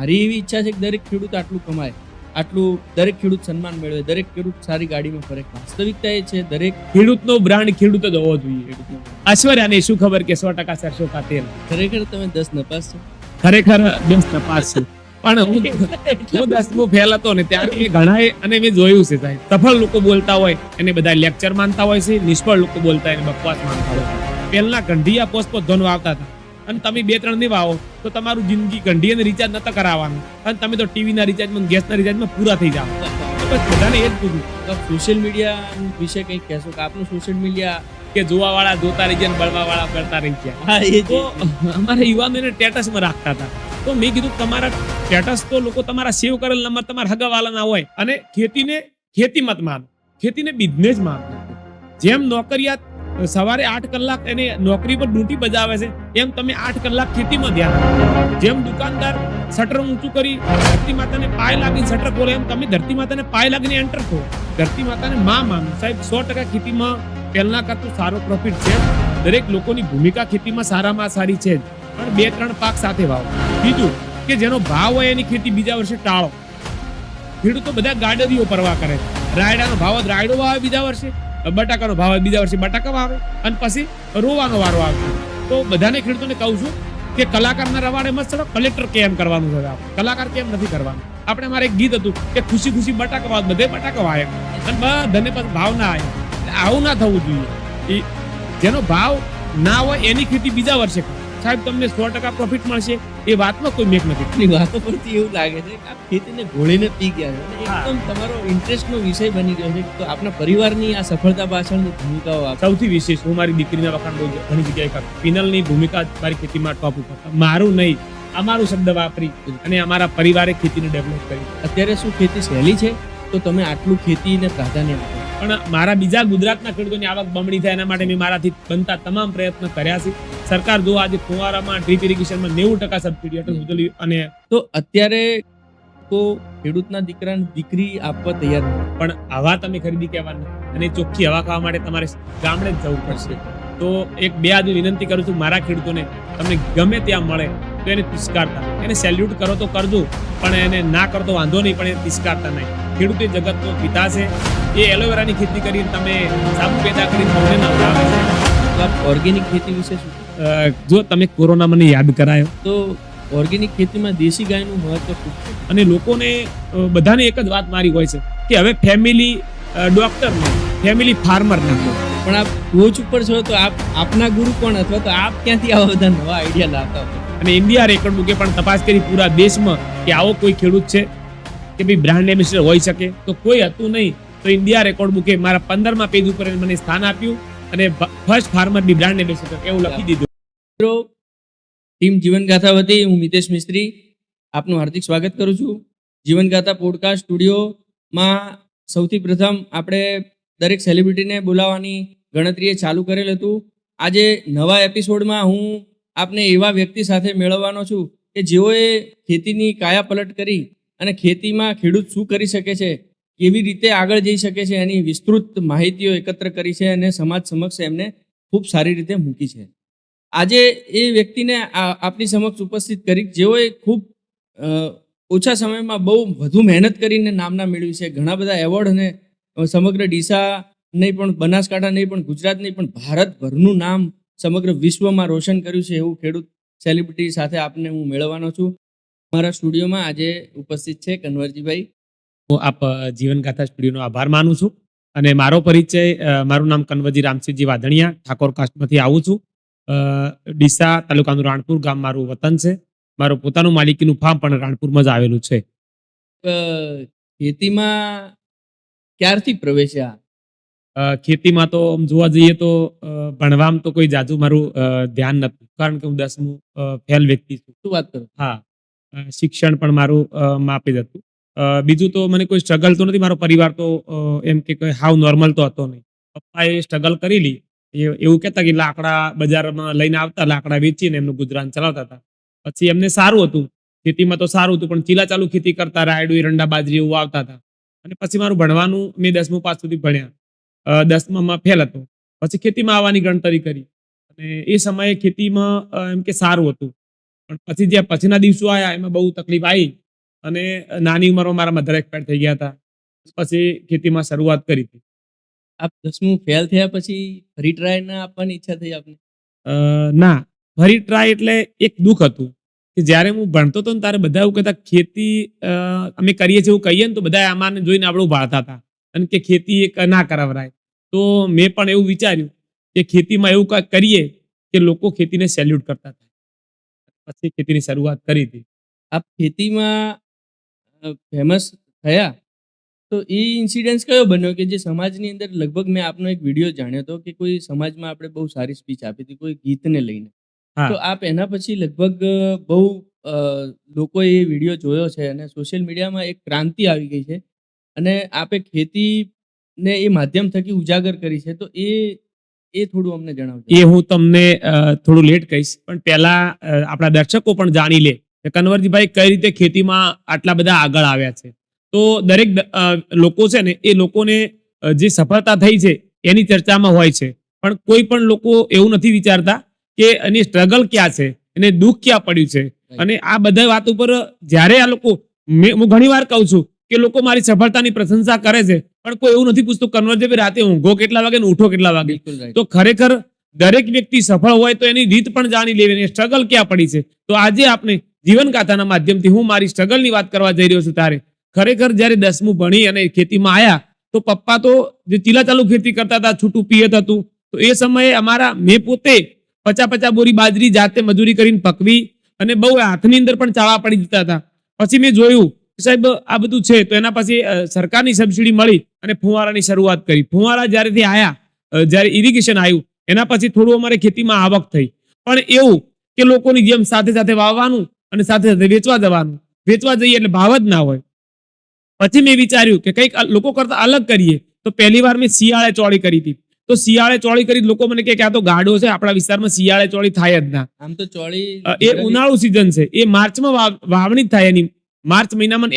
મારી એવી ઈચ્છા છે કે દરેક ખેડૂત આટલું કમાય, દરેક ખેડૂત સન્માન મેળવે, દરેક ખેડૂત સારી ગાડીમાં ફરે. વાસ્તવિકતા એ છે દરેક ખેડૂતનો બ્રાન્ડ ખેડૂત જ હોવો જોઈએ. ઐશ્વર્યાને શું ખબર કે 100% સરસો કા તેલ. ખરેખર તમે 10 નપાસ છો. ખરેખર 10 તપાસ છે. પણ હું 10મું ફેલ હતો ને ત્યારે એ ઘણાએ અને મેં જોયું છે સાહેબ, સફળ લોકો બોલતા હોય એને બધા લેક્ચર માનતા હોય છે, નિષ્ફળ લોકો બોલતા એને બકવાસ માનતા હોય. પહેલા ગંઢિયા પોસ્ટ ધન વાવતા હતા અને તમે 2-3 નહીં વાવો તો તમારું જિંદગી ગંઢી અને રિચાર્જ નતા કરાવવાનું અને તમે તો ટીવીના રિચાર્જમાં ગેસના રિચાર્જમાં પૂરા થઈ જાવ. બસ બધાને એ જ પૂછું. તો સોશિયલ મીડિયા વિશે કંઈક કહેશો કે આપનું સોશિયલ મીડિયા કે જોવા વાળા જોતા રહી ગયા ને બળવા વાળા બળતા રહી ગયા. હા એ તો અમારા યુવાનોને સ્ટેટસમાં રાખતા હતા. તો મેં કીધું તમારા સ્ટેટસ તો લોકો તમારા સેવ કરેલ નંબર તમારા હગાવાલાના હોય અને ખેતીને ખેતી મત માનો, ખેતીને બિઝનેસ માનો. જેમ નોકરિયાત સવારે 8 કલાક એને નોકરી પર ડ્યુટી બજાવે છે એમ તમે 8 કલાક ખેતીમાં ધ્યાન આપો. જેમ દુકાનદાર શટર ઊંચું કરી ધરતી માતાને પાય લાગીને શટર ખોલે એમ તમે ધરતી માતાને પાય લાગીને એન્ટર ખો. ધરતી માતાને માં માનો. સાહેબ 100% ખેતીમાં પહેલા કરતું સારો પ્રોફિટ છે. દરેક લોકોની ભૂમિકા ખેતીમાં સારામાં સારી છે પણ 2-3 પાક સાથે વાવો. બીજું કે જેનો ભાવ હોય એની ખેતી બીજા વર્ષે ટાળો. ખેડૂતો બધા ગાડરીઓ પરવા કરે. રાયડાનો ભાવ જ રાયડો વાવે બીજા વર્ષે, બટાકાનો ભાવ બીજા વર્ષે બટાકા વાવે અને પછી રોવાનો વારો આવે. તો બધાને ખેડૂતોને કહું છું કે કલાકારના રવાડે મત ચડો, કલેક્ટર કેમ કરવાનું છે, કલાકાર કેમ નથી કરવાનું. આપણે મારે એક ગીત હતું કે ખુશી ખુશી બટાકા વાવ, બધે બટાકા વાવે અને બધાને પછી ભાવ ના આવે. આવું ના થવું જોઈએ. જેનો ભાવ ના હોય એની ખેતી બીજા વર્ષે કરો. સાહેબ તમને 100% પ્રોફિટ મળશે એ વાતમાં કોઈ મેક નથી. ની વાતો પરથી એવું લાગે છે કે આપ ખેતીને ઘોળીને પી ગયા છે. એકદમ તમારો ઇન્ટરેસ્ટનો વિષય બની ગયો છે. તો આપના પરિવારની આ સફળતા પાછળની ભૂમિકાઓ આપ. સૌથી વિશેષ હું મારી દીકરીના વખાણ બહુ ઘણી જગ્યાએ કરું. પિનલની ભૂમિકા મારી ખેતીમાં ટોપ ઉપર. મારું નહીં, અમારું શબ્દ વાપરી અને અમારા પરિવારે ખેતીને ડેવલપ કરી. અત્યારે શું ખેતી સહેલી છે તો તમે આટલું ખેતીને પ્રાધાન્ય આપો? પણ મારા બીજા ગુજરાતના ખેડૂતોની આવક બમણી થાય એના માટે મેં મારાથી બનતા તમામ પ્રયત્ન કર્યા છે. સરકાર જો આજે ફુવારામાં ડ્રીપ ઇરિગેશનમાં 90% સબસિડી એટલે અને તો અત્યારે તો ખેડૂતના દીકરાને દીકરી આપવા તૈયાર નથી. પણ હવા તમે ખરીદી કહેવાનું અને ચોખ્ખી હવા ખાવા માટે તમારે ગામડે જ જવું પડશે. તો એક બે હાથ વિનંતી કરું છું મારા ખેડૂતોને, તમને ગમે ત્યાં મળે તો એને તિસ્કારતા, એને સેલ્યુટ કરો તો કરજો પણ એને ના કરતો વાંધો નહીં, પણ એને તિસ્કારતા નહીં. ખેડૂત એ જગતનો પિતા છે. એ એલોવેરાની ખેતી કરીને તમે સાબુ પેદા કરીને તમને ના આવે છે. ઓર્ગેનિક ખેતી વિશે શું? જો તમે કોરોના મને યાદ કરાયો તો ઓર્ગેનિક ખેતીમાં દેશી ગાયનું મહત્વ ખૂબ છે. અને લોકોને બધાને એક જ વાત મારી હોય છે કે હવે ફેમિલી ડોક્ટર ના, ફેમિલી ફાર્મર ના. પણ આપ ટોચ ઉપર છો તો આપના ગુરુ કોણ, અથવા તો આપ ક્યાંથી આવા બધા નવા આઈડિયા લાવતા હો? અને ઇન્ડિયા રેકોર્ડ બુકે પણ તપાસ કરી પૂરા દેશમાં કે આવો કોઈ ખેડૂત છે કે ભાઈ બ્રાન્ડ એમ્બેસેડર હોઈ શકે, તો કોઈ હતું નહીં. તો ઇન્ડિયા રેકોર્ડ બુકે મારા 15મા પેજ ઉપર મને સ્થાન આપ્યું અને ફર્સ્ટ ફાર્મર બી બ્રાન્ડ એમ્બેસેડર એવું લખી દીધું. મિત્રો, ટીમ જીવનગાથા વતી હું મિતેશ મિસ્ત્રી આપનું હાર્દિક સ્વાગત કરું છું. જીવનગાથા પોડકાસ્ટ સ્ટુડિયોમાં સૌથી પ્રથમ આપણે દરેક સેલિબ્રિટીને બોલાવવાની ગણતરીએ ચાલુ કરેલ હતું. આજે નવા એપિસોડમાં હું આપને એવા વ્યક્તિ સાથે મેળવવાનો છું કે જેઓએ ખેતીની કાયાપલટ કરી અને ખેતીમાં ખેડૂત શું કરી શકે છે, કેવી રીતે આગળ જઈ શકે છે, એની વિસ્તૃત માહિતીઓ એકત્ર કરી છે અને સમાજ સમક્ષ એમને ખૂબ સારી રીતે મૂકી છે. આજે એ વ્યક્તિને આપની સમક્ષ ઉપસ્થિત કરી જેઓએ ખૂબ ઓછા સમયમાં બહુ વધુ મહેનત કરીને નામના મેળવી છે. ઘણા બધા એવોર્ડ અને સમગ્ર ડીસા નહીં પણ બનાસકાંઠા નહીં પણ ગુજરાત નહીં પણ ભારતભરનું નામ સમગ્ર વિશ્વમાં રોશન કર્યું છે એવું ખેડૂત સેલિબ્રિટી સાથે આપને હું મેળવવાનો છું. મારા સ્ટુડિયોમાં આજે ઉપસ્થિત છે કન્વરજીભાઈ. હું આપ જીવનગાથા સ્ટુડિયોનો આભાર માનું છું. અને મારો પરિચય, મારું નામ કન્વરજી રામસિંહજી વાધણિયા, ઠાકોર કાસ્ટમાંથી આવું છું. ડીસા તાલુકાનું રાણપુર ગામ મારું વતન છે. મારું પોતાનું માલિકીનું ફાર્મ પણ રાણપુરમાં જ આવેલું છે. ખેતીમાં ક્યારથી પ્રવેશ્યા? ખેતીમાં તો જોવા જઈએ તો ભણવામાં તો કોઈ જાજુ મારું ધ્યાન નથી, કારણ કે હું 10મું ફેલ વ્યક્તિ છું. શું વાત કરો? હા, શિક્ષણ પણ મારું માપે જ હતું. બીજું તો મને કોઈ સ્ટ્રગલ તો નથી. મારો પરિવાર તો એમ કે હાવ નોર્મલ તો હતો નહીં. પપ્પાએ સ્ટ્રગલ કરેલી. એવું કહેતા કે લાકડા બજારમાં લઈને આવતા, લાકડા વેચીને એમનું ગુજરાન ચલાવતા હતા. પછી એમને સારું હતું, ખેતીમાં તો સારું હતું, પણ ચીલા ચાલુ ખેતી કરતા, રાયડું, એરંડા, બાજરી એવું આવતા હતા. અને પછી મારું ભણવાનું મેં 10મું પાસ સુધી ભણ્યા. 10મામાં ફેલ હતો. પછી ખેતીમાં આવવાની ગણતરી કરી અને એ સમયે ખેતીમાં એમ કે સારું હતું. પણ પછી જે પછીના દિવસો આવ્યા એમાં બહુ તકલીફ આવી અને નાની ઉંમરમાં મારા મધર એક્સપાયર થઈ ગયા હતા. પછી ખેતીમાં શરૂઆત કરી હતી. આપ 10મું ફેલ થયા પછી ફરી ટ્રાય ના આપવાની ઈચ્છા થઈ આપને? ના, ફરી ટ્રાય એટલે એક દુઃખ હતું કે જ્યારે હું ભણતો હતો ને ત્યારે બધા એવું કહેતા ખેતી અમે કરીએ છીએ એવું કહીએ ને તો બધા આમાં જોઈને આપણું ભાળતા હતા અને કે ખેતી એક ના કરાવરાય. તો મેં પણ એવું વિચાર્યું કે ખેતીમાં એવું કાંઈક કરીએ કે લોકો ખેતીને સેલ્યુટ કરતા થાય. પછી ખેતીની શરૂઆત કરી હતી. આપ ખેતીમાં ફેમસ થયા તો એ ઇન્સિડન્સ કયો બન્યો કે જે સમાજની અંદર લગભગ મેં આપનો એક વિડીયો જાણ્યો હતો કે કોઈ સમાજમાં આપણે બહુ સારી સ્પીચ આપી હતી કોઈ ગીતને લઈને. હા. તો આપ એના પછી લગભગ બહુ લોકોએ એ વિડીયો જોયો છે અને સોશિયલ મીડિયામાં એક ક્રાંતિ આવી ગઈ છે અને આપે ખેતીને એ માધ્યમ થકી ઉજાગર કરી છે. તો એ થોડું અમને જણાવજો. એ હું તમને થોડું લેટ કહીશ, પણ પહેલા આપણા દર્શકો પણ જાણી લે કે કન્વરજીભાઈ કઈ રીતે ખેતીમાં આટલા બધા આગળ આવ્યા છે. તો દરેક લોકો છે ને એ લોકોને જે સફળતા થઈ છે એની ચર્ચામાં હોય છે, પણ કોઈ પણ લોકો એવું નથી વિચારતા કે એની સ્ટ્રગલ ક્યાં છે, એને દુઃખ ક્યાં પડ્યું છે. અને આ બધા વાત ઉપર જ્યારે આ લોકો, હું ઘણી વાર કહું છું કે લોકો મારી સફળતાની પ્રશંસા કરે છે, પણ કોઈ એવું નથી પૂછતું કન્વરજીભાઈ રાતે ઊંઘો કેટલા વાગે ને ઉઠો કેટલા વાગે. બિલકુલ right. તો ખરેખર દરેક વ્યક્તિ સફળ હોય તો એની રીત પણ જાણી લેવી, એની સ્ટ્રગલ ક્યાં પડી છે. તો આજે આપણે જીવન ગાથાના માધ્યમથી હું મારી સ્ટ્રગલની વાત કરવા જઈ રહ્યો છું. ત્યારે ખરેખર જ્યારે 10મું ભણી અને ખેતીમાં આવ્યા તો પપ્પા તો જે ચીલા ચાલુ ખેતી કરતા હતા, છૂટું પિયત હતું. તો એ સમયે મેં પોતે 50 બોરી બાજરી જાતે મજૂરી કરીને પકવી અને બહુ હાથની અંદર પણ ચાળા પડી જતા હતા. પછી મેં જોયું કે સાહેબ આ બધું છે, તો એના પછી સરકારની સબસિડી મળી અને ફુવારાની શરૂઆત કરી. ફુવારા જ્યારેથી આવ્યા, જ્યારે ઇરિગેશન આવ્યું એના પછી થોડું અમારે ખેતીમાં આવક થઈ. પણ એવું કે લોકોની જેમ સાથે સાથે વાવવાનું અને સાથે સાથે વેચવા જવાનું. વેચવા જઈએ એટલે ભાવ જ ના હોય. પછી મેં વિચાર્યું કે કંઈક લોકો કરતા અલગ કરીએ. તો પહેલી વાર મેં શિયાળે ચોળી કરી હતી. તો શિયાળે ચોળી કરી લોકો મને કે આ તો ગાડો છે, આપણા વિસ્તારમાં શિયાળે ચોળી થાય જ ના. આમ તો ચોળી એ ઉનાળુ સિઝન છે, એ માર્ચમાં વાવણી થાય એની. માર્ચ મહિનામાં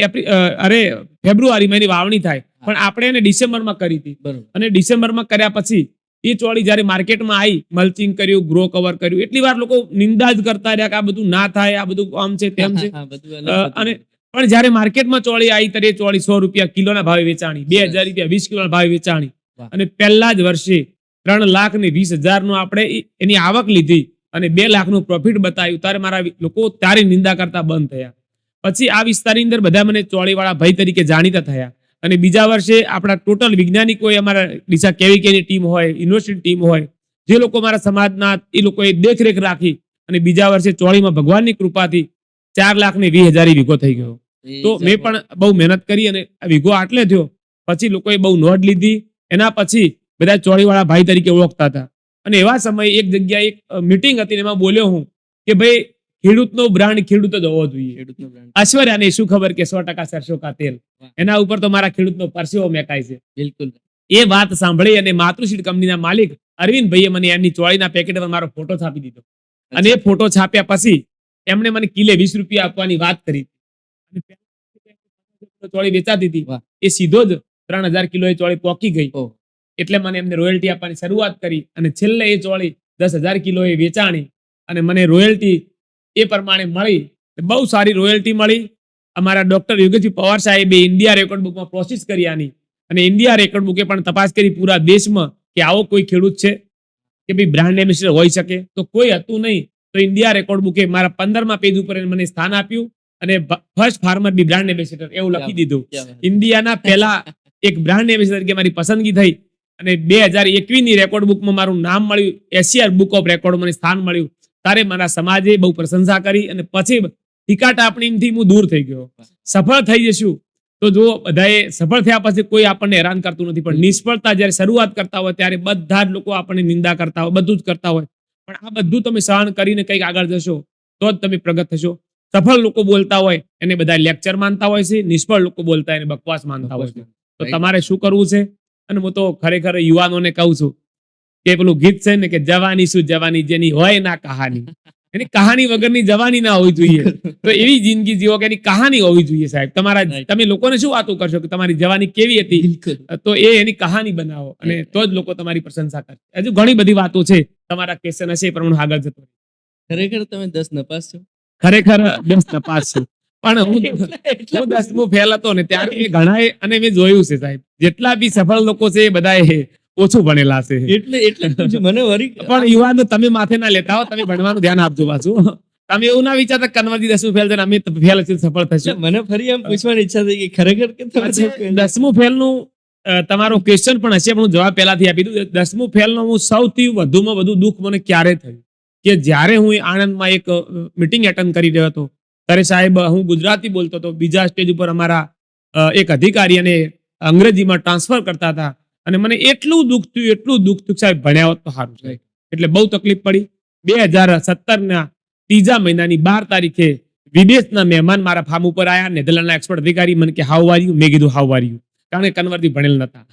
ફેબ્રુઆરીમાં એની વાવણી થાય, પણ આપણે એને ડિસેમ્બરમાં કરી હતી. બરોબર. અને ડિસેમ્બરમાં કર્યા પછી એ ચોળી જ્યારે માર્કેટમાં આવી, મલ્ચિંગ કર્યું, ગ્રો કવર કર્યું, એટલી વાર લોકો નિંદા જ કરતા રહ્યા કે આ બધું ના થાય, આ બધું આમ છે તેમ છે. હા, બધું અલગ થતું અને હતું. પણ જ્યારે માર્કેટમાં ચોળી આવી ત્યારે એ ચોળી 100 રૂપિયા કિલોના ભાવે વેચાણી, 2000 રૂપિયા 20 કિલોના ભાવે વેચાણી. વાહ. અને પહેલા જ વર્ષે 3,20,000 નું આપણે એની આવક લીધી અને 2 લાખનું પ્રોફિટ બતાવ્યું. ત્યારે મારા લોકો ત્યારે નિંદા કરતા બંધ થયા. પછી આ વિસ્તારની અંદર બધા મને ચોળીવાળા ભાઈ તરીકે જાણીતા થયા. અને બીજા વર્ષે આપણા ટોટલ વૈજ્ઞાનિકોએ, અમારા ડીસા કેવીકેની ટીમ હોય, યુનિવર્સિટી ટીમ હોય, જે લોકો મારા સમાજના, એ લોકોએ દેખરેખ રાખી અને બીજા વર્ષે ચોળીમાં ભગવાનની કૃપાથી 4,20,000 વીઘો થઈ ગયો. એ તો મેં પણ બહુ મહેનત કરી અને આ વીઘો આટલે થયો. પછી લોકોએ બહુ નોંધ લીધી. એના પછી બધા ચોળીવાળા ભાઈ તરીકે ઓળખતા હતા. અને એવા સમયે એક જગ્યાએ એક મીટિંગ હતી ને એમાં બોલ્યો હું કે ભાઈ ખેડૂતનો બ્રાન્ડ ખેડૂત જ હોવો જોઈએ. ખેડૂતનો brand. ઐશ્વર્યાને શું ખબર કે 100% સરસો કા તેલ, એના ઉપર તો મારા ખેડૂતનો પરસેવો મેકાય છે. બિલકુલ. એ વાત સાંભળી અને માતૃશ્રી કંપનીના માલિક અરવિંદભાઈએ મને એમની ચોળીના પેકેટ પર મારો ફોટો છાપી દીધો. અને એ ફોટો છાપ્યા પછી એમણે મને કિલે 20 રૂપિયા આપવાની વાત કરી. અને પહેલા ચોળી વેચાતી હતી, વાહ. એ સીધો જ 3,000 કિલો એ ચોળી પોકી ગઈ. ઓહ. એટલે મને એમને રોયલ્ટી આપવાની શરૂઆત કરી અને છેલ્લે એ ચોળી 10,000 કિલો એ વેચાણી અને મને રોયલ્ટી એ પ્રમાણે મળી. બહુ સારી રોયલ્ટી મળી. અમારા ડોક્ટર યોગેશજી પવાર સાહેબે ઇન્ડિયા રેકોર્ડ બુકમાં પ્રોસેસ કરી આની, અને ઇન્ડિયા રેકોર્ડ બુકે પણ તપાસ કરી પૂરા દેશમાં કે આવો કોઈ ખેડૂત છે કે ભાઈ બ્રાન્ડ એમ્બેસેડર હોઈ શકે. તો કોઈ હતું નહીં. તો ઇન્ડિયા રેકોર્ડ બુકે મારા 15મા પેજ ઉપર મને સ્થાન આપ્યું અને ફર્સ્ટ ફાર્મર બી બ્રાન્ડ એમ્બેસેડર એવું લખી દીધું. ઇન્ડિયાના પહેલા એક બ્રાન્ડ એમ્બેસેડર કે મારી પસંદગી થઈ અને 2021ની રેકોર્ડ બુકમાં મારું નામ મળ્યું. એશિયા બુક ઓફ રેકોર્ડ મને સ્થાન મળ્યું. તારે મારા સમાજે બહુ પ્રશંસા કરી અને પછી ટીકા ટાપણીથી હું દૂર થઈ ગયો. સફળ થઈ જશું તો જો બધાએ સફળ થયા પછી કોઈ આપણને હેરાન કરતું નથી, પણ નિષ્ફળતા જ્યારે શરૂઆત કરતા હોય ત્યારે બધા જ લોકો આપણને નિંદા કરતા હોય, બધું જ કરતા હોય. પણ આ બધું તમે સહન કરીને કંઈક આગળ જશો તો જ તમે પ્રગટ થશો. સફળ લોકો બોલતા હોય એને બધા લેક્ચર માનતા હોય છે, નિષ્ફળ લોકો બોલતા એને બકવાસ માનતા હોય છે. તો તમારે શું કરવું છે? અને હું તો ખરેખર યુવાનોને કહું છું કે પેલું ગીત છે ને કે જવાની શું જવાની જેની હોય ના કહાની, એની કહાની વગરની જવાની ના હોવી જોઈએ. તો એવી જિંદગી જીવો કે એની કહાની હોવી જોઈએ. સાહેબ તમે લોકોને શું વાતો કરશો કે તમારી જવાની કેવી હતી? બિલકુલ. તો એની કહાની બનાવો અને તો જ લોકો તમારી પ્રશંસા કરશે. હજુ ઘણી બધી વાતો છે, તમારા ક્વેશ્ચન હશે એ પ્રમાણે આગળ જતો. ખરેખર તમે 10 નપાસ છો. ખરેખર 10 તપાસ છું. પણ હું 10મું ફેલ હતો ને ત્યારે એ ઘણાએ અને મેં જોયું છે સાહેબ, જેટલા બી સફળ લોકો છે એ બધાએ ઓછું ભણેલા છે. એટલે જ પૂછ્યું. મને વરી પણ યુવાનો તમે માથે ના લેતા હો, તમે ભણવાનું ધ્યાન આપજો પાછું. તમે એવું ના વિચારતા કન્વર્જી 10મું ફેલ છે ને અમે ફેલ છે સફળ થશું. મને ફરી એમ પૂછવાની ઈચ્છા થઈ કે ખરેખર કે તમે પછી fail? 10મું ફેલનું તમારો ક્વેશ્ચન પણ હશે, પણ હું જવાબ પહેલાથી આપી દઉં. 10મું ફેલનો હું સૌથી વધુમાં વધુ દુઃખ મને ક્યારે થયું કે જ્યારે હું આણંદમાં એક મીટિંગ એટેન્ડ કરી રહ્યો હતો, ત્યારે સાહેબ હું ગુજરાતી બોલતો હતો, બીજા સ્ટેજ ઉપર અમારા એક અધિકારી અને અંગ્રેજીમાં ટ્રાન્સફર કરતા હતા, અને મને એટલું દુઃખ થયું સાહેબ, ભણ્યા હોત તો સારું છે. એટલે બહુ તકલીફ પડી. 2017ના 3જા મહિનાની 12 તારીખે વિદેશના મહેમાન મારા ફાર્મ ઉપર આયા, નેધરલેન્ડના એક્સપર્ટ અધિકારી. મને કે હાઉ આર યુ? મેં કીધું હાઉ આર યુ, કારણ કે કન્વર્જી ભણેલ નતા.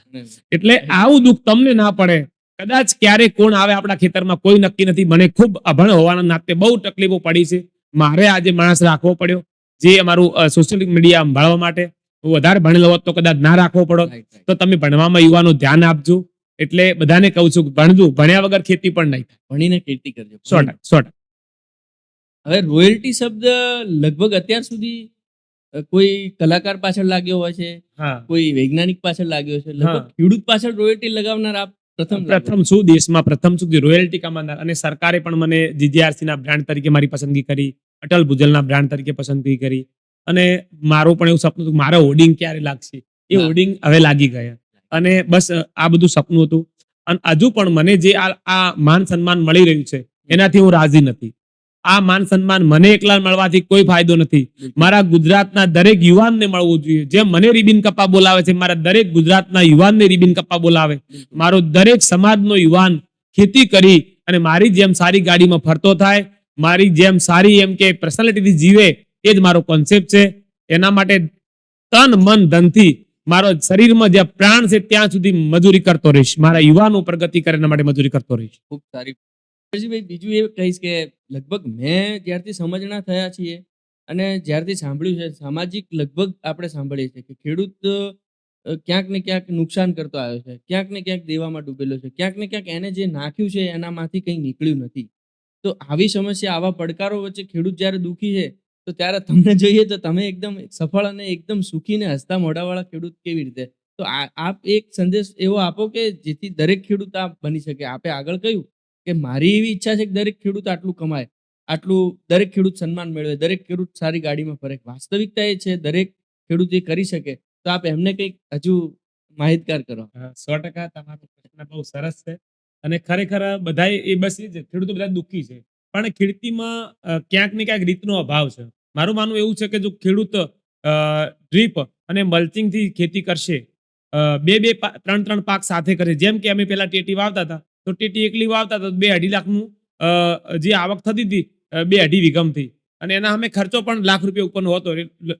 એટલે આવું દુઃખ તમને ના પડે. કદાચ ક્યારે કોણ આવે આપણા ખેતરમાં કોઈ નક્કી નથી. મને ખૂબ અભણ હોવાના નાતે બહુ તકલીફો પડી છે. મારે આજે માણસ રાખવો પડ્યો જે અમારું સોશિયલ મીડિયા સંભાળવા માટે. હું વધારે ભણેલો હોત તો કદાચ ના રાખવો પડો. તો તમે ભણવામાં યુવાનો ધ્યાન આપજો. એટલે બધાને કહું છું, ભણજો. ભણ્યા વગર ખેતી પણ નહીં થાય. ભણીને ખેતી કરજો. 100%. હવે રોયલ્ટી શબ્દ લગભગ અત્યાર સુધી કોઈ કલાકાર પાછળ લાગ્યો હોય છે, હા, કોઈ વૈજ્ઞાનિક પાછળ લાગ્યો છે, લગભગ હા. ખેડૂત પાછળ રોયલ્ટી લગાવનાર આપ પ્રથમ પ્રથમ શું દેશમાં પ્રથમ શું રોયલ્ટી કમાનાર. અને સરકારે પણ મને જીજીઆરસી ના બ્રાન્ડ તરીકે મારી પસંદગી કરી, અટલ ભુજલના બ્રાન્ડ તરીકે પસંદગી કરી. અને મારું પણ એવું સપનું હતું કે મારા હોર્ડિંગ ક્યારે લાગશે. એ હા. હોર્ડિંગ હવે લાગી ગયા. અને બસ આ બધું સપનું હતું. અને હજુ પણ મને જે આ માન સન્માન મળી રહ્યું છે એનાથી હું રાજી નથી. આ માન સન્માન મને એકલા મળવાથી કોઈ ફાયદો નથી. મારા ગુજરાતના દરેક યુવાનને મળવું જોઈએ. જેમ મને રિબિન કપ્પા બોલાવે છે, મારા દરેક ગુજરાતના યુવાનને રિબિન કપ્પા બોલાવે. મારો દરેક સમાજનો યુવાન ખેતી કરી અને મારી જેમ સારી ગાડીમાં ફરતો થાય, મારી જેમ સારી એમ કે પર્સનાલિટીથી જીવે, એ જ મારો કોન્સેપ્ટ છે. એના માટે તન મન ધનથી મારો શરીરમાં જ્યાં પ્રાણ છે ત્યાં સુધી મજૂરી કરતો રહીશ. મારા યુવાનો પ્રગતિ કરે એના માટે મજૂરી કરતો રહીશ. ખૂબ સારી. ભાઈ બીજું એ કહીશ કે લગભગ મેં જ્યારથી સમજણા થયા છીએ અને જ્યારથી સાંભળ્યું છે, સામાજિક લગભગ આપણે સાંભળીએ છીએ કે ખેડૂત ક્યાંક ને ક્યાંક નુકસાન કરતો આવ્યો છે, ક્યાંક ને ક્યાંક દેવામાં ડૂબેલો છે, ક્યાંક ને ક્યાંક એને જે નાખ્યું છે એનામાંથી કંઈ નીકળ્યું નથી. તો આવી સમસ્યા, આવા પડકારો વચ્ચે ખેડૂત જ્યારે દુઃખી છે, તો ત્યારે તમને જોઈએ તો તમે એકદમ સફળ અને એકદમ સુખી ને હસતા મોઢાવાળા ખેડૂત કેવી રીતે? તો આપ એક સંદેશ એવો આપો કે જેથી દરેક ખેડૂત આ બની શકે. આપે આગળ કહ્યું કે મારી એવી ઈચ્છા છે કે દરેક ખેડૂત આટલું કમાય, આટલું દરેક ખેડૂત સન્માન મેળવે, દરેક ખેડૂત સારી ગાડીમાં ફરે. વાસ્તવિકતા એ છે દરેક ખેડૂત એ કરી શકે. તો આપ એમને કંઈક હજુ માહિતગાર કરો. 100% તમારો પ્રશ્ન બહુ સરસ છે. અને ખરેખર બધા એ બસ એ જ ખેડૂતો બધા દુઃખી છે. પણ ખેતીમાં ક્યાંક ને ક્યાંક રીતનો અભાવ છે. મારું માનવું એવું છે કે જો ખેડૂત ડ્રીપ અને મલ્ચિંગ થી ખેતી કરશે, ત્રણ ત્રણ પાક સાથે કરે, જેમ કે અમે પેલા ટેટી વાવતા હતા, તો ટેટી એકલી વાવતા હતા 2-2.5 લાખનું જે આવક થતી હતી 2-2.5 વીઘમથી, અને એના અમે ખર્ચો પણ લાખ રૂપિયા ઉપરનો હતો.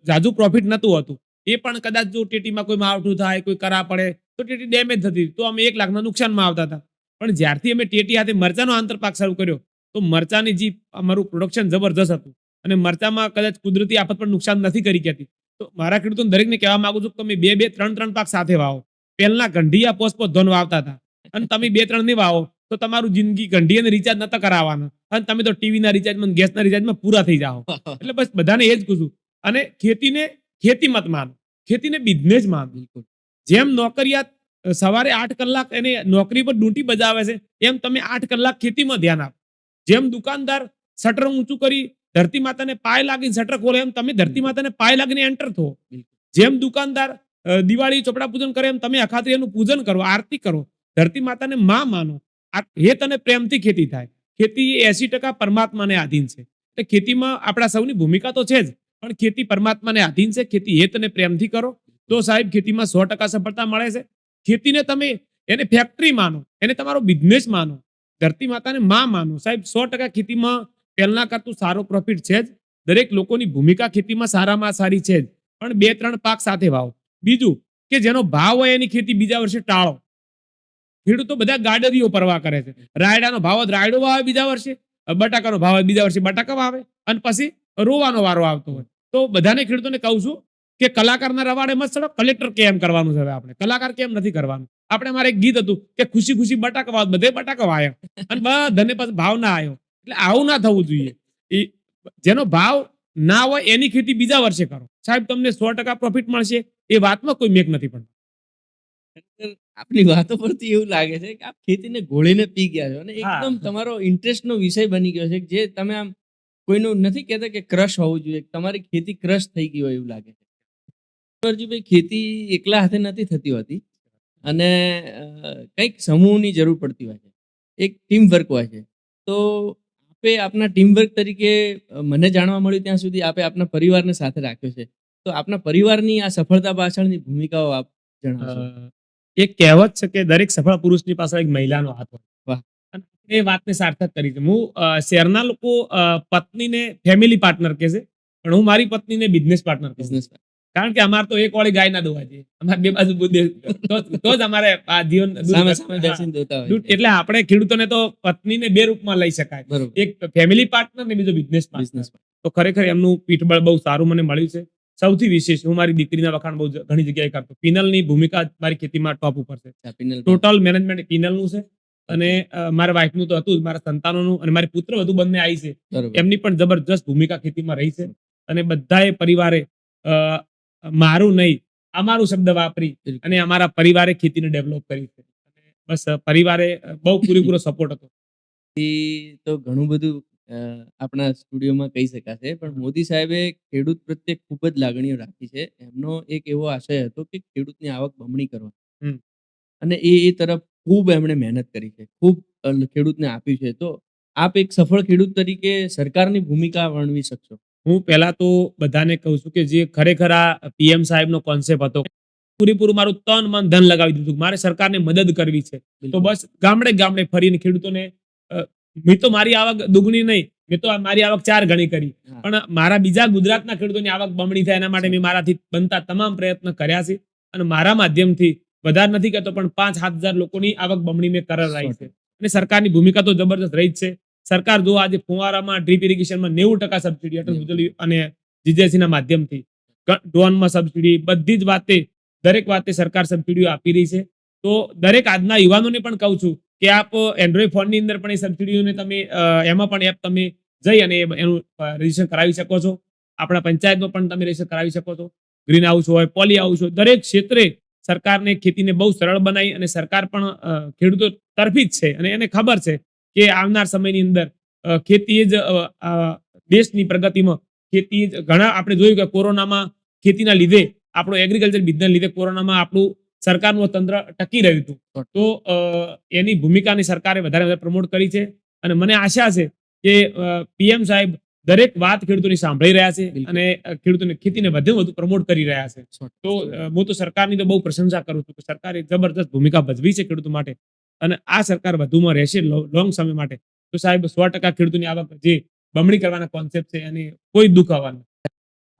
જાજુ પ્રોફિટ નતું હોતું. એ પણ કદાચ જો ટેટીમાં કોઈ માવઠું થાય, કોઈ કરા પડે તો ટેટી ડેમેજ થતી, તો અમે 1 લાખના નુકસાનમાં આવતા હતા. પણ જ્યારથી અમે ટેટી સાથે મરચાનો આંતરપાક શરૂ કર્યો, તો મરચાની જે અમારું પ્રોડક્શન જબરજસ્ત હતું. અને મરચામાં કદાચ કુદરતી આફત પણ નુકસાન નથી કરી કહેતી. તો મારા ખેડૂતોને દરેકને કહેવા માંગુ છું કે તમે 2-2, 3-3 પાક સાથે વાવો. પહેલા ગંઢિયા પોસ્પો ધન વાવતા હતા, અને તમે 2-3 નહીં વાવો તો તમારું જિંદગી ગંઢી અને રિચાર્જ નતા કરાવવાના, અને તમે તો ટીવીના રિચાર્જમાં, ગેસના રિચાર્જમાં પૂરા થઈ જાઓ. એટલે બસ બધાને એ જ કહું છું. અને ખેતીને ખેતી મત માનો, ખેતીને બિઝનેસ માનો. બિલકુલ. જેમ નોકરિયાત સવારે 8 કલાક એને નોકરી પર ડ્યુટી બજાવે છે, એમ તમે 8 કલાક ખેતીમાં ધ્યાન આપો. જેમ દુકાનદાર શટર ઊંચું કરી ધરતી માતાને પાય લાગીને શટર ખોલે, એમ તમે ધરતી માતાને પાય લાગીને એન્ટર થો. જેમ દુકાનદાર દિવાળી ચોપડા પૂજન કરે, એમ તમે અખાત્રી એનું પૂજન કરો, આરતી કરો, ધરતી માતાને માં માનો. આ હેત અને પ્રેમથી ખેતી થાય. ખેતી એ 80% પરમાત્માને આધીન છે. એટલે ખેતીમાં આપણા સૌની ભૂમિકા તો છે જ, પણ ખેતી પરમાત્માને આધીન છે. ખેતી હેત અને પ્રેમથી કરો તો સાહેબ ખેતીમાં 100% સફળતા મળે છે. ખેતીને તમે એને ફેક્ટરી માનો, એને તમારો બિઝનેસ માનો, ધરતી માતાને માં માનો. સાહેબ 100% ખેતીમાં પહેલા કરતું સારો પ્રોફિટ છે જ. દરેક લોકોની ભૂમિકા ખેતીમાં સારામાં સારી છે જ, પણ 2-3 પાક સાથે વાવો. બીજું કે જેનો ભાવ હોય એની ખેતી બીજા વર્ષે ટાળો. ખેડૂતો બધા ગાડરીઓ પરવા કરે છે. રાયડાનો ભાવ જ રાયડો વાવે બીજા વર્ષે, બટાકાનો ભાવ બીજા વર્ષે બટાકા વાવે, અને પછી રોવાનો વારો આવતો હોય. તો બધાને ખેડૂતોને કહું છું કે કલાકારના રવાડે મત ચડો, કલેક્ટર કેમ કરવાનું છે હવે આપણે, કલાકાર કેમ નથી કરવાનું. આપણે મારે એક ગીત હતું કે ખુશી ખુશી બટાકા વાવ, બધે બટાકા વાયા, અને બધાને પછી ભાવ ના આવ્યો. એટલે આવું ના થવું જોઈએ. એ જેનો ભાવ ના હોય એની ખેતી બીજા વર્ષે કરો, સાહેબ તમને 100% પ્રોફિટ મળશે, એ વાતમાં કોઈ મેક નથી પડતો. ખરેખર આપની વાતો પરથી એવું લાગે છે કે આપ ખેતીને ઘોળીને પી ગયા છો અને હા. એકદમ તમારો ઇન્ટરેસ્ટનો વિષય બની ગયો છે, જે તમે આમ કોઈનું નથી કહેતા કે ક્રશ હોવું જોઈએ, તમારી ખેતી ક્રશ થઈ ગઈ હોય એવું લાગે છે. ભાઈ ખેતી એકલા હાથે નથી થતી હોતી અને કંઈક સમૂહની જરૂર પડતી હોય છે, એક ટીમ વર્ક હોય છે. તો આપે આપના ટીમ વર્ક તરીકે મને જાણવા મળ્યું ત્યાં સુધી આપે આપના પરિવારને સાથે રાખ્યો છે. તો આપના પરિવારની આ સફળતા પાછળની ભૂમિકાઓ આપ જણાવશો. એક કહેવત છે કે દરેક સફળ પુરુષની પાસે એક મહિલાનો હાથ હોય. વાહ. અને એ વાતને સાર્થક કરી છે. હું શહેરના લોકો પત્નીને ફેમિલી પાર્ટનર કહે છે, પણ હું મારી પત્નીને બિઝનેસ પાર્ટનર કહું છું. બિઝનેસ કારણ કે અમારે તો એક વાળી ગાય ના દોવા છે, અમારે બે બાજુ તો જ અમારે આ જીવન સામે સામે બેસીને દોતા હોય છે. એટલે આપણે ખેડૂતોને તો પત્નીને બે રૂપમાં લઈ શકાય, બરોબર. એક ફેમિલી પાર્ટનર ને બીજો બિઝનેસ પાર્ટનર. બિઝનેસ તો ખરેખર એમનું પીઠબળ બહુ સારું મને મળ્યું છે. સૌથી વિશેષ હું મારી દીકરીના વખાણ બહુ ઘણી જગ્યાએ કરતો. પિનલની ભૂમિકા મારી ખેતીમાં ટોપ ઉપર છે. ટોટલ મેનેજમેન્ટ પિનલનું છે અને મારા વાઇફનું તો હતું જ, મારા સંતાનોનું અને મારી પુત્ર વધુ બંને આવી છે, એમની પણ જબરજસ્ત ભૂમિકા ખેતીમાં રહી છે. અને બધાએ પરિવારે મારું નહીં અમારું શબ્દ વાપરી અને અમારા પરિવારે ખેતીને ડેવલપ કરી છે. અને બસ પરિવારે બહુ પૂરેપૂરો સપોર્ટ હતો. તો ઘણું બધું આપણા સ્ટુડિયોમાં કહી શકાશે, પણ મોદી સાહેબે ખેડૂત પ્રત્યે ખૂબ જ લાગણીઓ રાખી છે. એમનો એક એવો આશય હતો કે ખેડૂતની આવક બમણી કરવા હમ. અને એ તરફ ખૂબ એમણે મહેનત કરી છે, ખૂબ ખેડૂતને આપ્યું છે. તો આપ એક સફળ ખેડૂત તરીકે સરકારની ભૂમિકા વર્ણવી શકશો. હું પહેલા તો બધાને કહું છું કે જે ખરેખર આ પીએમ સાહેબનો કોન્સેપ્ટ હતો, પૂરેપૂરું મારું તન મન ધન લગાવી દીધું, મારે સરકારને મદદ કરવી છે. તો બસ ગામડે ગામડે ફરીને ખેડૂતોને મેં તો મારી આવક દુગણી નહીં, મેં તો મારી આવક 4 ગણી કરી, પણ મારા બીજા ગુજરાતના ખેડૂતોની આવક બમણી થાય એના માટે મેં મારાથી બનતા તમામ પ્રયત્ન કર્યા છે. અને મારા માધ્યમથી વધારે નથી કહેતો પણ 5-7 હજાર લોકોની આવક બમણી મેં કરાવી છે. અને સરકારની ભૂમિકા તો જબરદસ્ત રહી જ છે. સરકાર જો આજે ફુવારામાં ડ્રીપ ઇરિગેશનમાં 90% સબસિડી અટલ ભુજલ અને જીજેસી ના માધ્યમથી, ડ્રોનમાં સબસિડી, બધી જ વાતે દરેક વાતે સરકાર સબસિડીઓ આપી રહી છે. તો દરેક આજના યુવાનોને પણ કહું છું કે આપ એન્ડ્રોઈડ ફોનની અંદર પણ એ સબસિડીઓને તમે એમાં પણ એપ તમે જઈ અને એનું રજીસ્ટર કરાવી શકો છો. આપણા પંચાયતમાં પણ તમે રજીસ્ટર કરાવી શકો છો. ગ્રીન હાઉસ હોય, પોલી હાઉસ હોય, દરેક ક્ષેત્રે સરકારને ખેતીને બહુ સરળ બનાવી અને સરકાર પણ ખેડૂતો તરફી જ છે અને એને ખબર છે કે આવનાર સમયની અંદર ખેતી જ દેશની પ્રગતિમાં ખેતી ઘણા આપણે જોયું કે કોરોનામાં ખેતીના લીધે આપણો એગ્રીકલ્ચર બિઝનેસ લીધે કોરોનામાં આપણું સરકારનું તંત્ર ટકી રહ્યું હતું. તો એની ભૂમિકાની સરકારે વધારે પ્રમોટ કરી છે અને મને આશા છે કે પીએમ સાહેબ દરેક વાત ખેડૂતોની સાંભળી રહ્યા છે અને ખેડૂતોને ખેતીને વધુ પ્રમોટ કરી રહ્યા છે. તો હું તો સરકારની તો બહુ પ્રશંસા કરું છું કે સરકારે જબરદસ્ત ભૂમિકા ભજવી છે ખેડૂતો માટે અને આ સરકાર વધુમાં રહેશે લોંગ સમય માટે. તો સાહેબ 100% ખેડૂતોની આવક જે બમણી કરવાના કોન્સેપ્ટ છે અને કોઈ દુઃખ આવવાનું.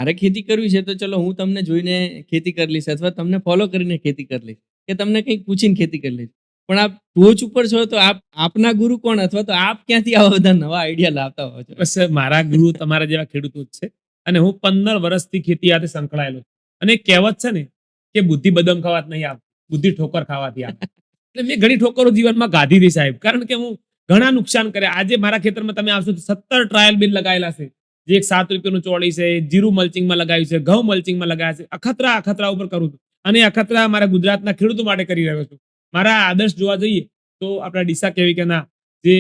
મારે ખેતી કરવી છે તો ચલો હું તમને જોઈને ખેતી કરી લઈશ અથવા તમને ફોલો કરીને ખેતી કરી લઈશ કે તમને કંઈક પૂછીને ખેતી કરી લઈશ. પણ આપ ટોચ ઉપર છો તો આપના ગુરુ કોણ અથવા તો આપ ક્યાંથી આવા બધા નવા આઈડિયા લાવતા હો છો? બસ મારા ગુરુ તમારા જેવા ખેડૂતો જ છે અને હું 15 વર્ષથી ખેતી સાથે સંકળાયેલો છું. અને એક કહેવત છે ને કે બુદ્ધિ બદામ ખાવાથી નહીં આવતી, બુદ્ધિ ઠોકર ખાવાથી આવે. એટલે મેં ઘણી ઠોકરો જીવનમાં ગાધી હતી સાહેબ, કારણ કે હું ઘણા નુકસાન કર્યા. આજે મારા ખેતરમાં તમે આવશો તો 17 ટ્રાયલ બિલ લગાવેલા છે, જે એક 7 રૂપિયાનું ચોળી છે, જીરું મલ્ચિંગમાં લગાવ્યું છે, ઘઉં મલ્ચિંગમાં લગાવ્યા છે. અખતરા ઉપર કરું છું અને અખતરા મારા ગુજરાતના ખેડૂતો માટે કરી રહ્યો છું. મારા આદર્શ જોવા જઈએ તો આપણા ડીસા કેવી કે ના જે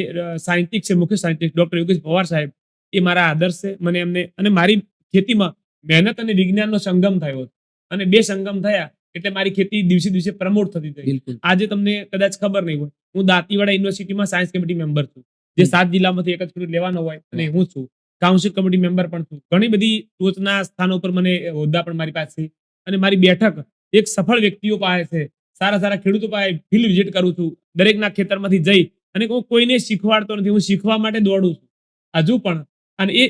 સાયન્ટિસ્ટ છે, મુખ્ય સાયન્ટિસ્ટ ડોક્ટર યોગેશ પવાર સાહેબ, એ મારા આદર્શ છે. મને એમને અને મારી ખેતીમાં મહેનત અને વિજ્ઞાનનો સંગમ થયો અને બે સંગમ થયા એટલે મારી ખેતી દિવસે દિવસે પ્રમોટ થતી થઈ. આજે તમને કદાચ ખબર નહીં હોય, હું દાંતીવાડા યુનિવર્સિટીમાં સાયન્સ કમિટી મેમ્બર છું, જે 7 જિલ્લામાંથી એક જ ખેડૂત લેવાનો હોય અને હું છું. કાઉન્સિલ કમિટી મેમ્બર પણ છું. ઘણી બધી ટોચના સ્થાનો પર મને હોદ્દા પણ મારી પાસે છે અને મારી બેઠક એક સફળ વ્યક્તિઓ પાસે છે, સારા ખેડૂતો પાસે ફિલ્ડ વિઝિટ કરું છું, દરેકના ખેતરમાંથી જઈ અને હું કોઈને શીખવાડતો નથી, હું શીખવા માટે દોડું છું હજુ પણ. અને એ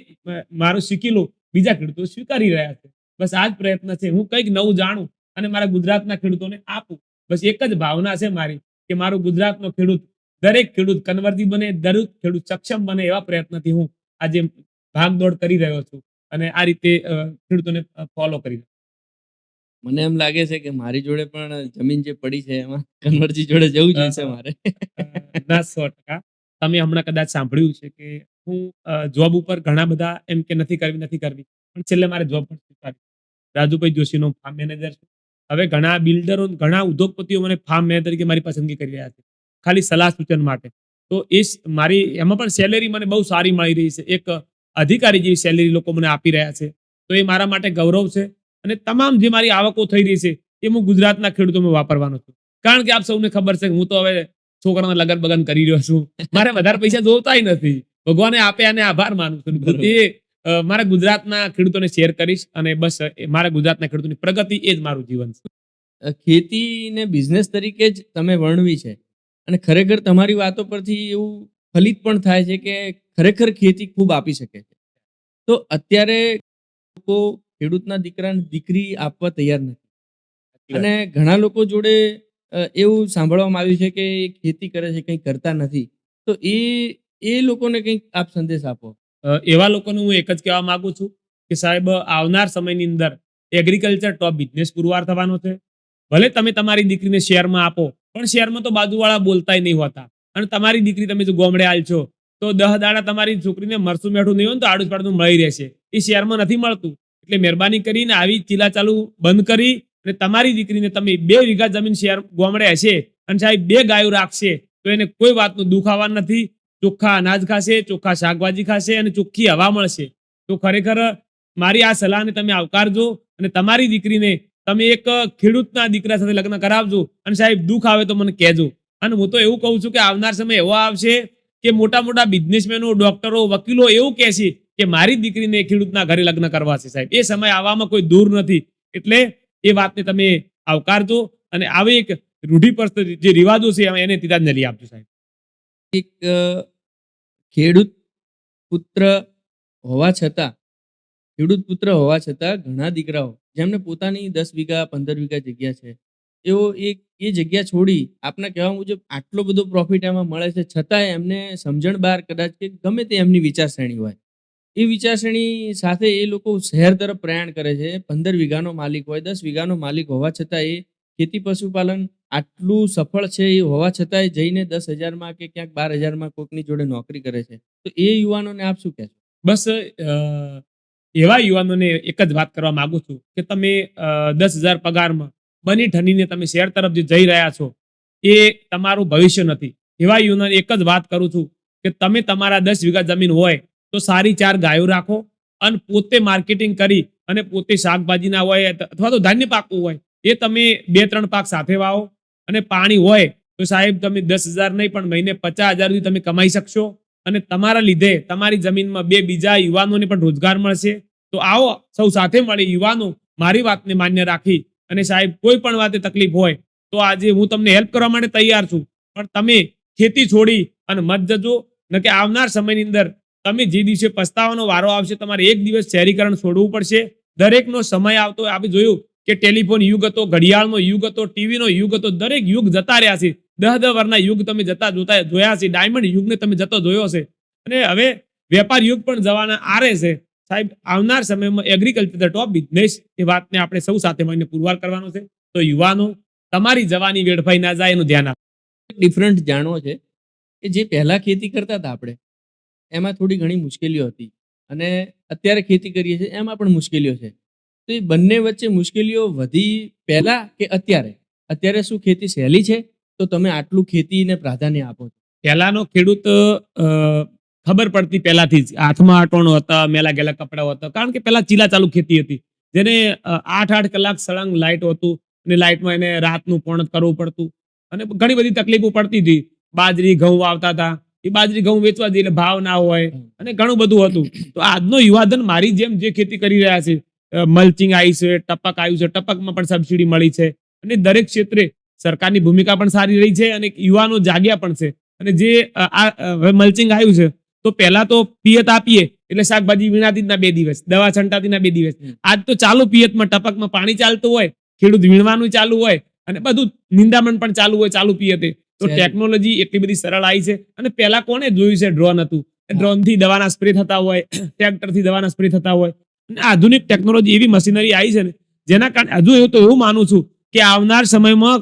મારું શીખેલું બીજા ખેડૂતો સ્વીકારી રહ્યા છે. બસ આ જ પ્રયત્ન છે, હું કંઈક નવું જાણું અને મારા ગુજરાતના ખેડૂતોને આપું. બસ એક જ ભાવના છે મારી કે મારું ગુજરાતનો ખેડૂત, દરેક ખેડૂત કન્વર્જી બને, દરેક ખેડૂત સક્ષમ બને, એવા પ્રયત્નથી હું આજે ભાગદોડ કરી રહ્યો છું અને આ રીતે ખેડૂતોને ફોલો કરી રહ્યો. મને એમ લાગે છે કે મારી જોડે પણ જમીન જે પડી છે એમાં કન્વર્જી જોડે જવું જોઈશે મારે. ના 100%. તમે હમણાં કદાચ સાંભળ્યું છે કે હું જોબ ઉપર ઘણા બધા એમ કે નથી કરવી પણ છેલ્લે મારે જોબ પણ સ્વીકારી. રાજુભાઈ જોશીનો ફાર્મ મેનેજર છે. હવે ઘણા બિલ્ડરો ઘણા ઉદ્યોગપતિઓ મને ફાર્મ મેનેજર તરીકે મારી પસંદગી કરી રહ્યા છે ખાલી સલાહ સૂચન માટે. તો મારી એમાં પણ સેલેરી મને બહુ સારી મળી રહી છે. એક અધિકારી જેવી સેલેરી લોકો મને આપી રહ્યા છે. તો એ મારા માટે ગૌરવ છે. અને તમામ જે મારી આવકો થઈ રહી છે એ હું ગુજરાતના ખેડૂતોમાં વાપરવાનો છું. કારણ કે આપ સૌને ખબર છે કે હું તો હવે છોકરાના લગન બગન કરી રહ્યો છું. મારે વધારે પૈસા જોતાય નથી. ભગવાને આપ્યા અને આભાર માનું છું. એ મારા ગુજરાતના ખેડૂતોને શેર કરીશ અને બસ મારા ગુજરાતના ખેડૂતોની પ્રગતિ એ જ મારું જીવન છે. ખેતીને બિઝનેસ તરીકે જ તમે વર્ણવી છે અને ખરેખર તમારી વાતો પરથી એવું ફલિત પણ થાય છે કે ખરેખર ખેતી ખૂબ આપી શકે છે. તો અત્યારે લોકો ખેડૂતના દીકરાને દીકરી આપવા તૈયાર નથી અને ઘણા લોકો જોડે એવું સાંભળવામાં આવ્યું છે કે એ ખેતી કરે છે, કંઈ કરતા નથી. તો એ લોકોને કંઈક આપ સંદેશ આપો. એવા લોકોને હું એક જ કહેવા માંગુ છું કે સાહેબ આવનાર સમયની અંદર એગ્રીકલ્ચર ટોપ બિઝનેસ પુરવાર થવાનો છે. ભલે તમે તમારી દીકરીને શેરમાં આપો પણ શેરમાં તો બાજુવાળા બોલતાય નહીં હોતા. અને તમારી દીકરી તમે જો ગોમડે આલશો તો 10 દાડા તમારી છોકરીને મરસું મેઠું નહીં હોય ને તો આડું પાડું મળી રહેશે. એ શેરમાં નથી મળતું. એટલે મહેરબાની કરીને આવી ચીલા ચાલુ બંધ કરી અને તમારી દીકરીને તમે 2 વીઘા જમીન શેર ગોમડે હશે અને સાહેબ 2 ગાયો રાખશે તો એને કોઈ વાતનું દુઃખ આવવાનું નથી. ચોખ્ખા અનાજ ખાશે, ચોખ્ખા શાકભાજી ખાશે અને ચોખ્ખી હવા મળશે. તો ખરેખર મારી આ સલાહને તમે આવકારજો અને તમારી દીકરીને તમે એક ખેડૂતના દીકરા સાથે લગ્ન કરાવજો અને સાહેબ દુઃખ આવે તો મને કહેજો. અને હું તો એવું કહું છું કે આવનાર સમય એવો આવશે કે મોટા મોટા બિઝનેસમેનો, ડોક્ટરો, વકીલો એવું કહેશે કે મારી દીકરીને ખેડૂતના ઘરે લગ્ન કરવા છે સાહેબ. એ સમય આવવામાં કોઈ દૂર નથી. એટલે એ વાતને તમે આવકારજો અને આવી એક રૂઢિપ્રસ્ત જે રિવાજો છે એને તિરાંજલિ આપજો સાહેબ. એક ખેડૂત પુત્ર હોવા છતાં ઘણા દીકરાઓ જેમને પોતાની 10 વીઘા 15 વીઘા જગ્યા છે એઓ એ જગ્યા છોડી આપના કહેવા મુજબ આટલો બધો પ્રોફિટ એમાં મળે છે છતાંય એમને સમજણ બહાર કદાચ કે ગમે તે એમની વિચારશ્રેણી હોય એ વિચારશ્રેણી સાથે એ લોકો શહેર તરફ પ્રયાણ કરે છે. 15 વીઘાનો માલિક હોય, 10 વીઘાનો માલિક હોવા છતાં એ ખેતી પશુપાલન આટલું સફળ છે એ હોવા છતાંય જઈને 10,000માં કે ક્યાંક 12,000માં કોકની જોડે નોકરી કરે છે. તો એ યુવાનોને આપ શું કહેશો? બસ એવા યુવાનોને એક જ વાત કરવા માંગુ છું કે તમે 10,000 પગારમાં બની ઠનીને તમે શહેર તરફ જે જઈ રહ્યા છો એ તમારું ભવિષ્ય નથી. એવા યુવાનોને એક જ વાત કરું છું કે તમે તમારા 10 વીઘા જમીન હોય તો સારી 4 ગાયો રાખો અને પોતે માર્કેટિંગ કરી અને પોતે શાકભાજીના હોય અથવા તો ધાન્ય પાકવું હોય એ તમે 2-3 પાક સાથે વાવો અને પાણી હોય તો સાહેબ તમે 10,000 નહીં પણ મહિને 50,000 સુધી તમે કમાઈ શકશો અને તમારા લીધે તમારી જમીનમાં 2 બીજા યુવાનોને પણ રોજગાર મળશે. તો આવો સૌ સાથે મળી યુવાનો મારી વાતને માન્ય રાખી અને સાહેબ કોઈ પણ વાતે તકલીફ હોય તો આજે હું તમને હેલ્પ કરવા માટે તૈયાર છું. પણ તમે ખેતી છોડી અને મત જજો ન કે આવનાર સમયની અંદર તમે જે દિવસે પસ્તાવાનો વારો આવશે તમારે એક દિવસ શહેરીકરણ છોડવું પડશે. દરેકનો સમય આવતો આપણે જોયું કે ટેલિફોન યુગ હતો, ઘડિયાળનો યુગ હતો, ટીવીનો યુગ હતો. દરેક યુગ જતા રહ્યા છે. 10 વર્ષના યુગ તમે જોયા છે. ડાયમંડ યુગને તમે જતો જોયો છે અને હવે વેપાર યુગ પણ જવાના આરે છે. સાહેબ આવનાર સમયમાં એગ્રીકલ્ચર ટોપ બિઝનેસ એ વાતને આપણે સૌ સાથે મળીને પુરવાર કરવાનો છે. તો યુવાનો તમારી જવાની વેડફાઈ ના જાય એનું ધ્યાન આપો. ડિફરન્ટ જાણવો છે કે જે પહેલા ખેતી કરતા હતા આપણે એમાં થોડી ઘણી મુશ્કેલીઓ હતી અને અત્યારે ખેતી કરીએ છીએ એમાં પણ મુશ્કેલીઓ છે. તો એ બંને વચ્ચે મુશ્કેલીઓ વધી પહેલા કે અત્યારે શું ખેતી સહેલી છે તો તમે આટલું ખેતીને પ્રાધાન્ય આપો છો? પહેલાનો ખેડૂત ખબર પડતી પહેલાથી જ હાથમાં અટોણો હતા, મેલા ગેલા કપડાઓ હતા. કારણ કે પહેલા ચીલા ચાલુ ખેતી હતી જેને 8 કલાક સળંગ લાઇટ હતું અને લાઇટમાં એને રાતનું પણ કરવું પડતું અને ઘણી બધી તકલીફો પડતી હતી. બાજરી ઘઉં વાવતા હતા. એ બાજરી ઘઉં વેચવા જઈએ એટલે ભાવ ના હોય અને ઘણું બધું હતું. તો આજનો યુવાધન મારી જેમ જે ખેતી કરી રહ્યા છે, મલ્ચિંગ આવી છે, ટપક આવ્યું છે, ટપકમાં પણ સબસિડી મળી છે અને દરેક ક્ષેત્રે સરકારની ભૂમિકા પણ સારી રહી છે અને યુવાનો જાગ્યા પણ છે. અને જે મલ્ચિંગ આવ્યું છે તો પહેલા તો પિયત આપીએ એટલે શાકભાજી વીણાતી ના 2 દિવસ, દવા છંટાતી ના 2 દિવસ. આજ તો ચાલુ પિયતમાં ટપકમાં પાણી ચાલતું હોય, ખેડૂત વીણવાનું ચાલુ હોય અને બધું નિંદામણ પણ ચાલુ હોય ચાલુ પિયતે. તો ટેકનોલોજી એટલી બધી સરળ આવી છે. અને પહેલા કોને જોયું છે ડ્રોન હતું, ડ્રોન થી દવાના સ્પ્રે થતા હોય, ટ્રેક્ટર થી દવાના સ્પ્રે થતા હોય. અને આધુનિક ટેકનોલોજી એવી મશીનરી આવી છે ને જેના કારણે હજુ એવું માનું છું કે આવનાર સમયમાં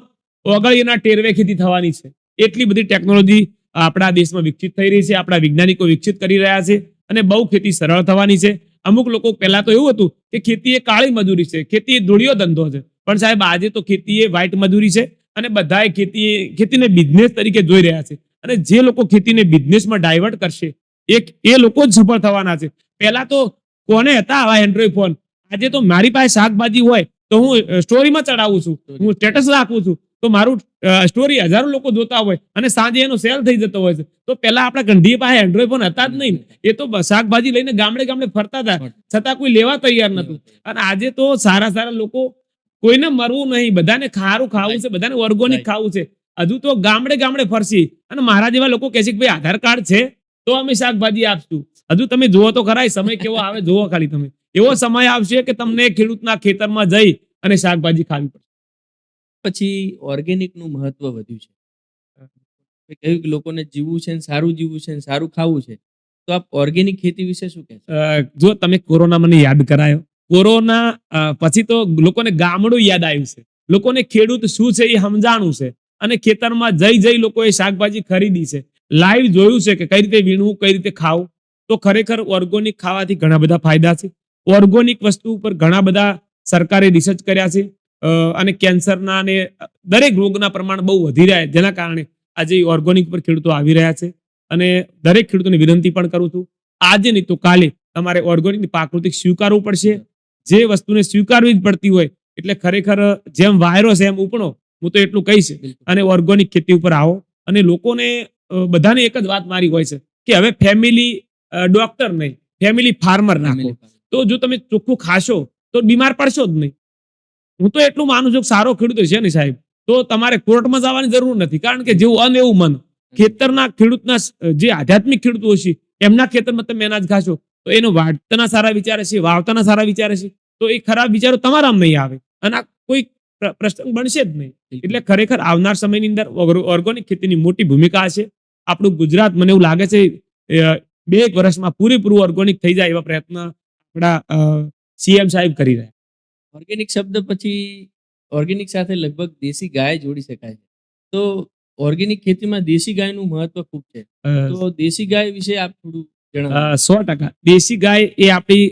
ઓગળીના ટેરવે ખેતી થવાની છે. એટલી બધી ટેકનોલોજી આપણા દેશમાં વિકસિત થઈ રહી છે, આપણા વૈજ્ઞાનિકો વિકસિત કરી રહ્યા છે અને બહુ ખેતી સરળ થવાની છે. અમુક લોકો પહેલા તો એવું હતું કે ખેતી એ કાળી મજૂરી છે, ખેતી એ ધૂળિયો ધંધો છે, પણ સાહેબ આજે તો ખેતી એ વ્હાઇટ મજૂરી છે અને બધાએ ખેતીને બિઝનેસ તરીકે જોઈ રહ્યા છે. અને જે લોકો ખેતીને બિઝનેસમાં ડાયવર્ટ કરશે એ લોકો જ સફળ થવાના છે. પહેલા તો કોને હતા આવા એન્ડ્રોઈડ ફોન? આજે તો મારી પાસે શાકભાજી હોય તો હું સ્ટોરીમાં ચડાવું છું, હું સ્ટેટસ રાખું છું, તો મારું સ્ટોરી હજારો લોકો જોતા હોય અને સાંજે એનો સેલ થઈ જતો હોય છે. તો પહેલા આપણા ગંઢીએ પાસે એન્ડ્રોઈડ ફોન હતા જ નહીં. એ તો શાકભાજી લઈને ગામડે ગામડે ફરતા હતા, છતાં કોઈ લેવા તૈયાર નતું. અને આજે તો સારા સારા લોકો, કોઈને મરવું નહીં, બધાને ખારું ખાવું છે, બધાને ઓર્ગોનિક ખાવું છે. હજુ તો ગામડે ગામડે ફરશી અને મારા જેવા લોકો કહે છે કે ભાઈ આધાર કાર્ડ છે તો અમે શાકભાજી આપશું. હજુ તમે જુઓ તો ખરા સમય કેવો આવે, જુઓ ખાલી તમે. એવો સમય આવશે કે તમને ખેડૂતના ખેતરમાં જઈ અને શાકભાજી ખાવી પડશે. પછી ઓર્ગેનિક નું મહત્વ વધ્યું છે. કહ્યું કે લોકોને જીવવું છે ને સારું જીવવું છે ને સારું ખાવું છે, તો આપ ઓર્ગેનિક ખેતી વિશે શું કહેશો? જો તમે કોરોના મને યાદ કરાયો, કોરોના પછી તો લોકોને ગામડું યાદ આવ્યું છે, લોકોને ખેડૂત શું છે એ સમજાણું છે અને ખેતરમાં જઈ લોકોએ શાકભાજી ખરીદી છે, લાઈવ જોયું છે કે કઈ રીતે વીણવું, કઈ રીતે ખાવું. તો ખરેખર ઓર્ગોનિક ખાવાથી ઘણા બધા ફાયદા છે. ઓર્ગોનિક વસ્તુ ઉપર ઘણા બધા સરકારે રિસર્ચ કર્યા છે અને કેન્સરના અને દરેક રોગના પ્રમાણ બહુ વધી રહ્યા છે, જેના કારણે આજે ઓર્ગોનિક પર ખેડૂતો આવી રહ્યા છે. અને દરેક ખેડૂતોને વિનંતી પણ કરું છું, આજે નહીં તો કાલે તમારે ઓર્ગોનિક પ્રાકૃતિક સ્વીકારવું પડશે. જે વસ્તુને સ્વીકારવી જ પડતી હોય એટલે ખરેખર જેમ વાયરો છે એમ ઉપણો, હું તો એટલું કહીશ. અને ઓર્ગોનિક ખેતી ઉપર આવો. અને લોકોને બધાને એક જ વાત મારી હોય છે કે હવે ફેમિલી ડોક્ટર નહીં, ફેમિલી ફાર્મર નાખો. તો જો તમે ચોખ્ખું ખાશો તો બીમાર પડશો જ નહીં. હું તો એટલું માનું છું કે સારો ખેડૂત છે ને સાહેબ, તો તમારે કોર્ટમાં જવાની જરૂર નથી, કારણ કે જેવું અન એવું મન. ખેતરના ખેડૂતના જે આધ્યાત્મિક ખેડૂતો છે એમના ખેતરમાં તમે અનાજ ખાશો તો એનો વાટતાના સારા વિચારે છે, વાવતાના સારા વિચારે છે, તો એ ખરાબ વિચારો તમારા નહીં આવે અને આ કોઈ પ્રસંગ બનશે જ નહીં. એટલે ખરેખર આવનાર સમયની અંદર ઓર્ગોનિક ખેતીની મોટી ભૂમિકા છે. આપણું ગુજરાત, મને એવું લાગે છે 2 વર્ષમાં પૂરેપૂરું ઓર્ગોનિક થઈ જાય એવા પ્રયત્ન આપણા સીએમ સાહેબ કરી રહ્યા. ઓર્ગેનિક શબ્દ પછી ઓર્ગેનિક સાથે લગભગ દેશી ગાય જોડી શકાય છે. તો ઓર્ગેનિક ખેતીમાં દેશી ગાયનું મહત્વ ખૂબ છે. તો દેશી ગાય વિશે આપ થોડું જણાવો. 100%. દેશી ગાય એ આપણી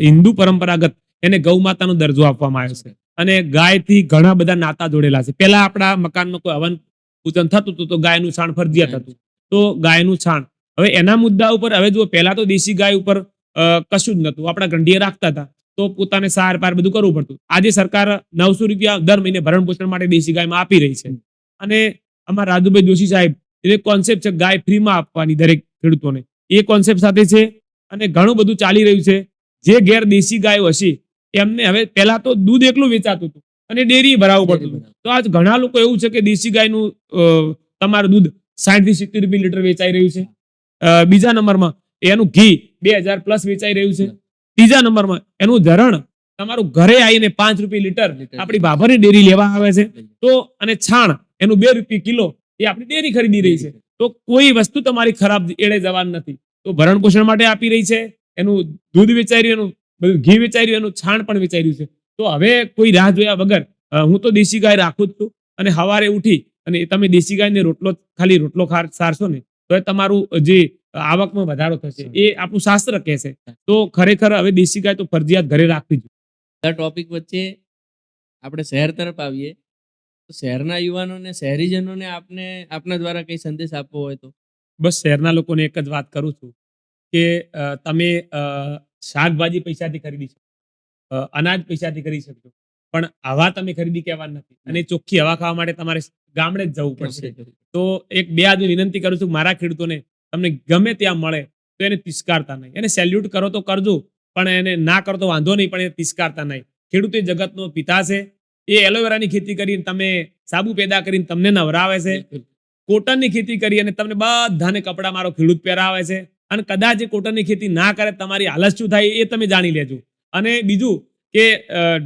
હિન્દુ પરંપરાગત, એને ગૌ માતાનો દરજ્જો આપવામાં આવ્યો છે અને ગાયથી ઘણા બધા નાતા જોડેલા છે. પહેલા આપણા મકાનમાં કોઈ હવન પૂજન થતું હતું તો ગાયનું છાણ ફરજિયાત હતું. તો ગાયનું છાણ, હવે એના મુદ્દા ઉપર હવે જો પહેલા તો દેશી ગાય ઉપર કશું જ નતું, આપણા ગંઢીએ રાખતા હતા તો પોતાને સાર પાર બધું કરવું પડતું. આજે સરકાર 900 રૂપિયા દર મહિને ભરણ પોષણ માટે દેશી ગાયમાં આપી રહી છે. અને અમારા રાજુભાઈ જોશી સાહેબ, એ કોન્સેપ્ટ છે ગાય ફ્રીમાં આપવાની દરેક ખેડૂતોને, એ કોન્સેપ્ટ સાથે છે અને ઘણું બધું ચાલી રહ્યું છે. જે ઘેર દેશી ગાયો હશે એમને હવે પહેલા તો દૂધ એકલું વેચાતું હતું અને ડેરી ભરાવવું પડતું હતું. તો આજ ઘણા લોકો એવું છે કે દેશી ગાયનું તમારું દૂધ 60 થી 70 રૂપિયા લીટર વેચાઈ રહ્યું છે. બીજા નંબરમાં એનું ઘી 2000 પ્લસ વેચાઈ રહ્યું છે. ત્રીજા નંબરમાં એનું ધરણ તમારું ઘરે આવીને 5 રૂપિયા લીટર આપણી ભાભરની ડેરી લેવા આવે છે. તો અને છાણ એનું 2 રૂપિયા કિલો એ આપણી ડેરી ખરીદી રહી છે. તો કોઈ વસ્તુ તમારી ખરાબ એળે જવાની નથી. તો ભરણ પોષણ માટે આપી રહી છે, એનું દૂધ વેચાઈ રહ્યું, એનું બધું ઘી વેચાઈ રહ્યું, એનું છાણ પણ વેચાઈ રહ્યું છે. તો હવે કોઈ રાહ જોયા વગર હું તો દેશી ગાય રાખું જ છું. અને સવારે ઉઠી અને તમે દેશી ગાયને ખાલી રોટલો સારશો ને તો એ તમારું જે આવકમાં વધારો થશે, એ આપણું શાસ્ત્ર કહે છે. તો ખરેખર હવે દેશી ગાય તો ફરજિયાત ઘરે રાખવી જોઈએ. આ ટોપિક વચ્ચે આપણે શહેર તરફ આવીએ તો શહેરના યુવાનોને, શહેરીજનોને આપના દ્વારા કઈ સંદેશ આપવો હોય તો? બસ શહેરના લોકોને એક જ વાત કરું છું કે તમે શાકભાજી પૈસાથી ખરીદી શકો, અનાજ પૈસાથી ખરીદી શકશો, પણ હવા તમે ખરીદી કહેવાની નથી. અને ચોખ્ખી હવા ખાવા માટે તમારે ગામડે જ જવું પડશે. તો એક બે આદમી વિનંતી કરું છું મારા ખેડૂતોને, તમને ગમે ત્યાં મળે તો એને તિસ્કારતા નહીં. એને સેલ્યુટ કરો તો કરજો, પણ એને ના કરો તો વાંધો નહીં, પણ એને તિસ્કારતા નહીં. ખેડૂત એ જગતનો પિતા છે. એ એલોવેરાની ખેતી કરીને તમે સાબુ પેદા કરીને તમને નવરાવે છે. કોટનની ખેતી કરી અને તમને બધાને કપડા મારો ખેડૂત પહેરાવે છે. અને કદાચ એ કોટનની ખેતી ના કરે તમારી હાલત શું થાય એ તમે જાણી લેજો. અને બીજું કે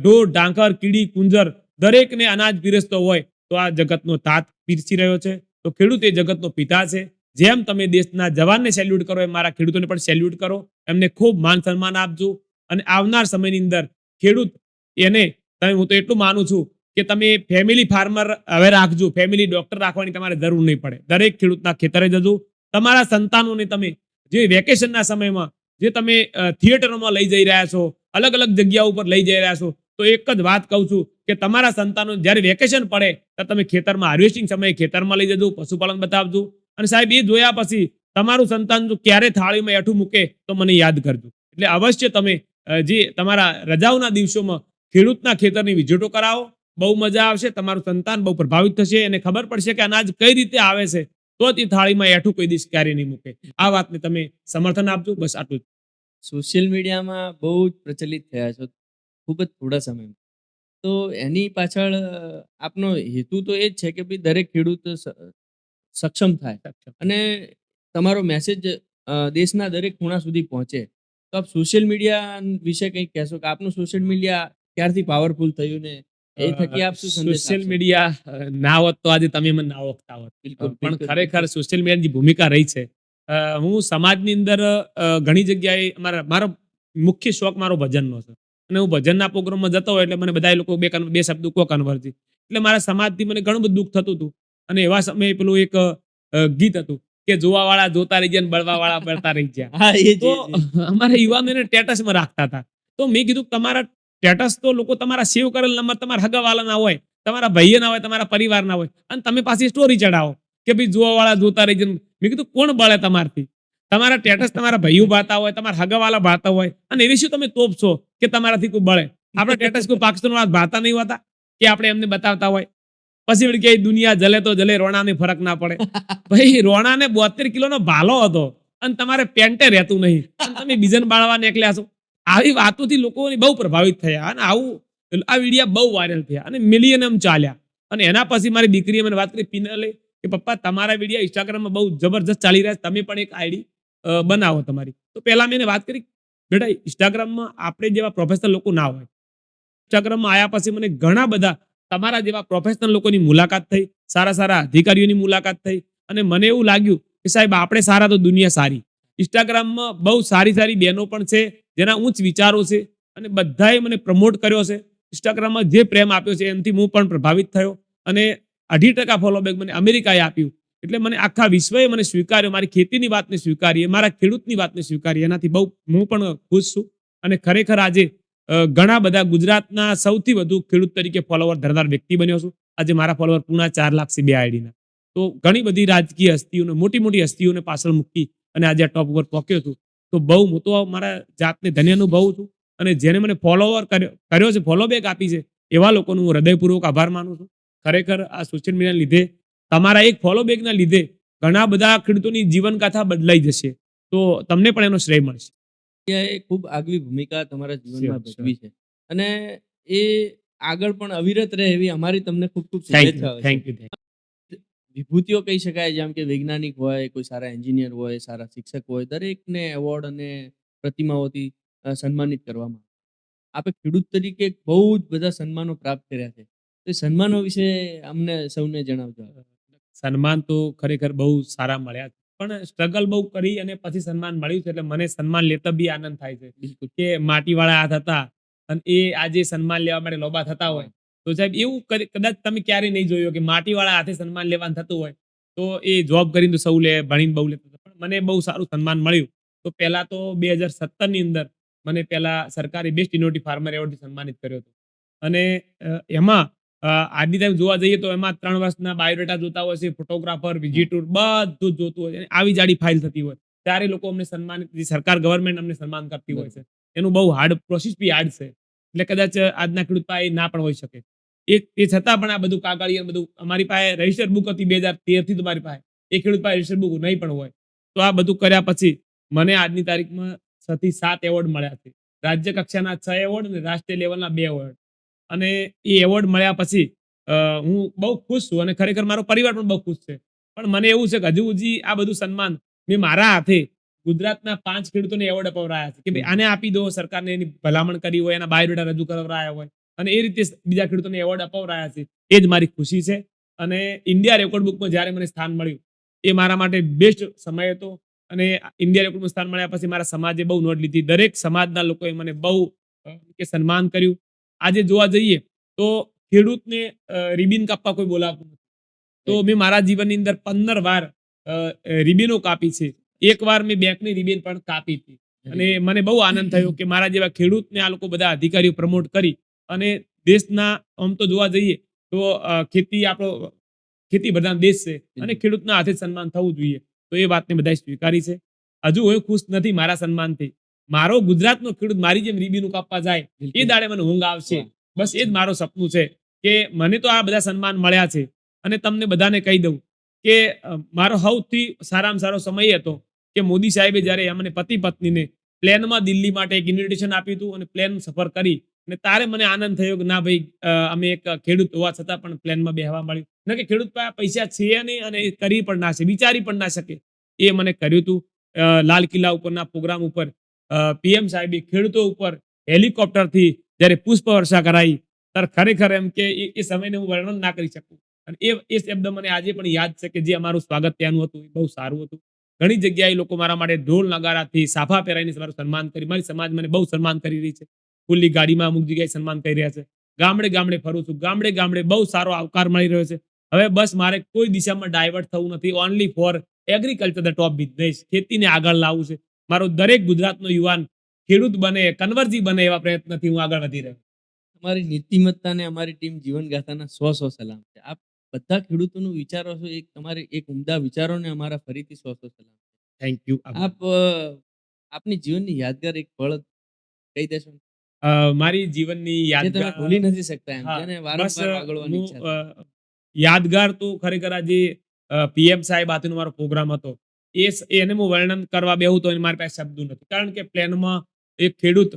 ઢોર, ઢાંકર, કીડી, કુંજર દરેકને અનાજ પીરસતો હોય તો આ જગતનો તાત પીરસી રહ્યો છે. તો ખેડૂત એ જગતનો પિતા છે. જેમ તમે દેશના જવાનને સેલ્યુટ કરો એમ મારા ખેડૂતોને પણ સેલ્યુટ કરો, એમને ખૂબ માન સન્માન આપજો. અને આવનાર સમયની અંદર ખેડૂત એને હું તો એટલું માનું છું કે તમે ફેમિલી ફાર્મર હવે રાખજો, ફેમિલી ડોક્ટર રાખવાની તમારે જરૂર નહીં પડે. દરેક ખેડૂતના ખેતરે જજો. તમારા સંતાનોને તમે જે વેકેશનના સમયમાં જે તમે થિયેટરોમાં લઈ જઈ રહ્યા છો, અલગ અલગ જગ્યાઓ ઉપર લઈ જઈ રહ્યા છો, તો એક જ વાત કહું છું કે તમારા સંતાનો જ્યારે વેકેશન પડે ત્યારે તમે ખેતરમાં હાર્વેસ્ટિંગ સમયે ખેતરમાં લઈ જજો, પશુપાલન બતાવજો. અને સાહેબ એ જોયા પછી તમારું સંતાન જો ક્યારે થાળીમાં એઠું મૂકે તો મને યાદ કરજો. એટલે અવશ્ય તમે જે તમારા રજાઓના દિવસોમાં ખેડૂતના ખેતરની વિઝિટો કરાવો. બહુ મજા આવશે. તમારું સંતાન બહુ પ્રભાવિત થશે અને ખબર પડશે કે અનાજ કઈ રીતે આવે છે, તો તે થાળીમાં એઠું કોઈ દિવસ ક્યારે નહીં મૂકે. આ વાતને તમે સમર્થન આપજો. બસ આટલું જ. સોશિયલ મીડિયામાં બહુ જ પ્રચલિત થયા છો ખૂબ જ થોડા સમયમાં. તો એની પાછળ આપનો હેતુ તો એ જ છે કે ભાઈ દરેક ખેડૂત સક્ષમ થાય અને તમારો મેસેજ દેશના દરેક ખૂણા સુધી પહોંચે. તો આપ સોશિયલ મીડિયા વિશે કંઈક કહેશો કે આપનું સોશિયલ મીડિયા ક્યારથી પાવરફુલ થયું ને એ થકી આપ શું સંદેશ સોશિયલ આપશો? મીડિયા ના હોત તો આજે તમે મને ના ઓળખતા હોત. બિલકુલ, પણ બિલકુલ. ખરેખર સોશિયલ મીડિયાની જે ભૂમિકા રહી છે, હું સમાજની અંદર ઘણી જગ્યાએ મારો મુખ્ય શોખ મારો ભજનનો છે. અને હું ભજનના પ્રોગ્રામમાં જતો હોય એટલે મને બધા લોકો બે શબ્દો કો કન્વર્જી. એટલે મારા સમાજથી મને ઘણું બધું દુઃખ થતું હતું. અને એવા સમયે પેલું એક ગીત હતું કે જોવાવાળા જોતા રહી ગયા ને બળવાવાળા બળતા રહી ગયા. હા, એ જ, તો એ જ. અમારા યુવાનોને ટેટસમાં રાખતા હતા. તો મેં કીધું તમારા સ્ટેટસ તો લોકો તમારા સેવ કરેલ નંબર તમારા હગાવાલાના હોય, તમારા ભાઈના હોય, તમારા પરિવારના હોય, અને તમે પાછી સ્ટોરી ચડાવો કે ભાઈ જોવાવાળા જોતા રહી જાય. મેં કીધું કોણ બળે તમારથી? તમારા સ્ટેટસ તમારા ભાઈઓ ભાતા હોય, તમારા હગાવાલા ભાતા હોય, અને એવી શું તમે તોપ છો કે તમારાથી કોઈ બળે? આપણે સ્ટેટસ કોઈ પાકિસ્તાન વાળા ભાતા નહીં હોતા કે આપણે એમને બતાવતા હોય. પછી વળી કે દુનિયા જલે તો જલે, રોણાને ફરક ના પડે. ભાઈ રોણાને 72 કિલોનો ભાલો હતો અને તમારે પેન્ટે રહેતું નહીં અને તમે બીજન બાળવા નીકળ્યા છો. આવી વાતોથી લોકોની બહુ પ્રભાવિત થયા અને આ વિડીયા બહુ વાયરલ થયા અને મિલિયન એમ ચાલ્યા. અને એના પછી મારી દીકરીએ મને વાત કરી પિનલે કે પપ્પા તમારા વિડીયો ઇન્સ્ટાગ્રામમાં બહુ જબરજસ્ત ચાલી રહ્યા છે, તમે પણ એક આઈડી બનાવો તમારી. તો પહેલા મેં એને વાત કરી બેટા ઇન્સ્ટાગ્રામમાં આપણે જેવા પ્રોફેશનલ લોકો ના હોય. ઇન્સ્ટાગ્રામમાં આવ્યા પછી મને ઘણા બધા તમારા જેવા પ્રોફેશનલ લોકોની મુલાકાત થઈ, સારા સારા અધિકારીઓની મુલાકાત થઈ અને મને એવું લાગ્યું કે સાહેબ આપણે સારા તો દુનિયા સારી. ઇન્સ્ટાગ્રામમાં બહુ સારી સારી બહેનો પણ છે જેના ઉચ્ચ વિચારો છે અને બધાએ મને પ્રમોટ કર્યો છે. ઇન્સ્ટાગ્રામમાં જે પ્રેમ આપ્યો છે એનાથી હું પણ પ્રભાવિત થયો અને 2.5% ફોલોબેક મને અમેરિકાએ આપ્યું. એટલે મને આખા વિશ્વએ મને સ્વીકાર્યો, મારી ખેતીની વાતને સ્વીકારી, મારા ખેડૂતની વાતને સ્વીકારી. એનાથી બહુ હું પણ ખુશ છું. અને ખરેખર આજે ઘણા બધા ગુજરાતના સૌથી વધુ ખેડૂત તરીકે ફોલોવર ધરનાર વ્યક્તિ બન્યો છું. આજે મારા ફોલોવર પૂણા 4 લાખ છે 2 આઈડીના. તો ઘણી બધી રાજકીય હસ્તીઓને, મોટી મોટી હસ્તીઓને પાછળ મૂકી અને આજે આ ટોપ ઉપર પહોંચ્યો છું. તો બહુ હું તો મારા જાતને ધન્ય અનુભવું છું. અને જેને મને ફોલોવર કર્યો છે, ફોલોબેક આપી છે, એવા લોકોનો હું હૃદયપૂર્વક આભાર માનું છું. ખરેખર આ સોશિયલ મીડિયાના લીધે, તમારા એક ફોલોબેકના લીધે ઘણા બધા ખેડૂતોની જીવનગાથા બદલાઈ જશે. તો તમને પણ એનો શ્રેય મળશે. એ ખૂબ આગવી ભૂમિકા તમારા જીવનમાં Sure, ભજવી છે અને એ આગળ પણ અવિરત રહે એવી અમારી તમને ખૂબ ખૂબ થેન્ક શુભેચ્છાઓ યુ, છે. Thank you. વિભૂતિઓ કહી શકાય, જેમ કે વૈજ્ઞાનિક હોય, કોઈ સારા એન્જિનિયર હોય, સારા શિક્ષક હોય, દરેકને એવોર્ડ અને પ્રતિમાઓથી સન્માનિત કરવામાં આવે. આપે ખેડૂત તરીકે બહુ જ બધા સન્માનો પ્રાપ્ત કર્યા છે. તો એ સન્માનો વિશે અમને સૌને જણાવજો. સન્માન તો ખરેખર બહુ સારા મળ્યા છે. પણ સ્ટ્રગલ બહુ કરી અને પછી સન્માન મળ્યું છે એટલે મને સન્માન લેતા બી આનંદ થાય છે. બિલકુલ. કે માટીવાળા હાથ હતા અને એ આજે સન્માન લેવા માટે લોબા થતા હોય તો સાહેબ એવું કદાચ તમે ક્યારેય નહીં જોયું કે માટીવાળા હાથે સન્માન લેવાનું થતું હોય. તો એ જોબ કરીને તો સૌ લે, ભણીને બહુ લેતા હતા. પણ મને બહુ સારું સન્માન મળ્યું. તો પહેલા તો 2017 ની અંદર મને પહેલા સરકારી બેસ્ટ ઇનોવેટિવ ફાર્મર એવોર્ડથી સન્માનિત કર્યો હતો. અને એમાં આજની ટાઈમ જોવા જઈએ તો એમાં 3 વર્ષના બાયોડેટા જોતા હોય છે, ફોટોગ્રાફર, વિઝિટર બધું જ જોતું હોય છે. આવી જાડી ફાઇલ થતી હોય ત્યારે લોકો અમને સન્માનિત, સરકાર ગવર્મેન્ટ અમને સન્માન કરતી હોય છે. એનું બહુ હાર્ડ પ્રોસેસ બી હાર્ડ છે. એટલે કદાચ આજના ખેડૂત પાસે ના પણ હોઈ શકે. એ છતાં પણ આ બધું કાગળિયા બધું અમારી પાસે રજિસ્ટર બુક હતી 2013 થી તમારી પાસે. એ ખેડૂત પાસે રજિસ્ટર બુક નહીં પણ હોય. તો આ બધું કર્યા પછી મને આજની તારીખમાં 6 થી 7 એવોર્ડ મળ્યા છે. રાજ્ય કક્ષાના 6 એવોર્ડ અને રાષ્ટ્રીય લેવલના 2 એવોર્ડ. અને એ એવોર્ડ મળ્યા પછી હું બહુ ખુશ છું અને ખરેખર મારો પરિવાર પણ બહુ ખુશ છે. પણ મને એવું છે કે હજુ હજી આ બધું સન્માન મેં મારા હાથે ગુજરાતના 5 ખેડૂતોને એવોર્ડ અપાવરાયા છે કે ભાઈ આને આપી દો, સરકારને એની ભલામણ કરી હોય, એના બાયોડેટા રજૂ કરાવરાયા હોય અને એ રીતે બીજા ખેડૂતોને એવોર્ડ અપાવરાયા છે. એ જ મારી ખુશી છે. અને ઇન્ડિયા રેકોર્ડ બુકમાં જ્યારે મને સ્થાન મળ્યું એ મારા માટે બેસ્ટ સમય હતો. અને ઇન્ડિયા રેકોર્ડમાં સ્થાન મળ્યા પછી મારા સમાજે બહુ નોંધ લીધી. દરેક સમાજના લોકોએ મને બહુ કે સન્માન કર્યું. આજે જોવા જઈએ તો ખેડૂતને રિબિન કાપવા કોઈ બોલાવતું નથી. તો મેં મારા જીવનની અંદર 15 વાર રિબિનો કાપી છે. એક વાર મેં બેંકની રિબિન પણ કાપી હતી. અને મને બહુ આનંદ થયો કે મારા જેવા ખેડૂતને આ લોકો બધા અધિકારીઓ પ્રમોટ કરી અને દેશના આમ તો જોવા જઈએ તો ખેતી આપણો ખેતી પ્રધાન દેશ છે અને ખેડૂતના હાથે જ સન્માન થવું જોઈએ. તો એ વાતને બધાએ સ્વીકારી છે. હજુ હું ખુશ નથી મારા સન્માનથી. મારો ગુજરાતનો ખેડૂત મારી જેમ રીબીનું કાપવા જાય એ દાડે મને ઊંઘ આવશે. બસ એ જ મારો સપનું છે કે મને તો આ બધા સન્માન મળ્યા છે. અને તમને બધાને કહી દઉં કે મારો સૌથી સારામાં સારો સમય હતો કે મોદી સાહેબે જ્યારે અમને પતિ પત્નીને પ્લેનમાં દિલ્હી માટે એક ઇન્વિટેશન આપ્યું હતું અને પ્લેન સફર કરી અને તારે મને આનંદ થયો કે ના ભાઈ અમે એક ખેડૂત હોવા છતાં પણ પ્લેનમાં બેહવા મળ્યું. ના કે ખેડૂત પાસે પૈસા છે નહીં અને એ કરી પણ ના શકે, વિચારી પણ ના શકે. એ મને કર્યું હતું. લાલ કિલ્લા ઉપરના પ્રોગ્રામ ઉપર પીએમ સાહેબે ખેડૂતો ઉપર હેલિકોપ્ટરથી જ્યારે પુષ્પ વર્ષા કરાઈ ત્યારે ખરેખર એમ કે એ સમયને હું વર્ણન ના કરી શકું. અને એ શબ્દ મને આજે પણ યાદ છે કે જે અમારું સ્વાગત ત્યાંનું હતું એ બહુ સારું હતું. ઘણી જગ્યાએ લોકો મારા માટે ઢોલ નગારાથી સાફા પહેરાઈને મારું સન્માન કરી, મારી સમાજ મને બહુ સન્માન કરી રહી છે. ખુલ્લી ગાડીમાં અમુક જગ્યાએ સન્માન કરી રહ્યા છે. ગામડે ગામડે ફરું છું, ગામડે ગામડે બહુ સારો આવકાર મળી રહ્યો છે. હવે બસ મારે કોઈ દિશામાં ડાયવર્ટ થવું નથી. Only for agriculture the top business, ખેતીને આગળ લાવવું છે. મારો દરેક ગુજરાતનો યુવાન ખેડૂત બને, કન્વર્જી બને એવા પ્રયત્નથી હું આગળ વધી રહ્યો. તમારી નીતિમત્તાને અમારી ટીમ જીવનગાથાના 100 સલામ છે. આપ બધા ખેડૂતોનું વિચારો છો, એક તમારી એક ઉમદા વિચારોને અમારા ફરીથી 100 સલામ. Thank you. આપ આપની જીવનની યાદગાર એક પળ કહી દેશો મારી જીવનની જે તમે યાદગાર ભૂલી નથી શકતા એમ, હા, જેને બસ વારંવાર આગળવાની ઈચ્છા થાય. યાદગાર તો ખરેખર આજે પીએમ સાહેબ સાથેનો મારો પ્રોગ્રામ હતો. એને હું વર્ણન કરવા બેહું તો મારી પાસે શબ્દો નથી. કારણ કે પ્લેનમાં એક ખેડૂત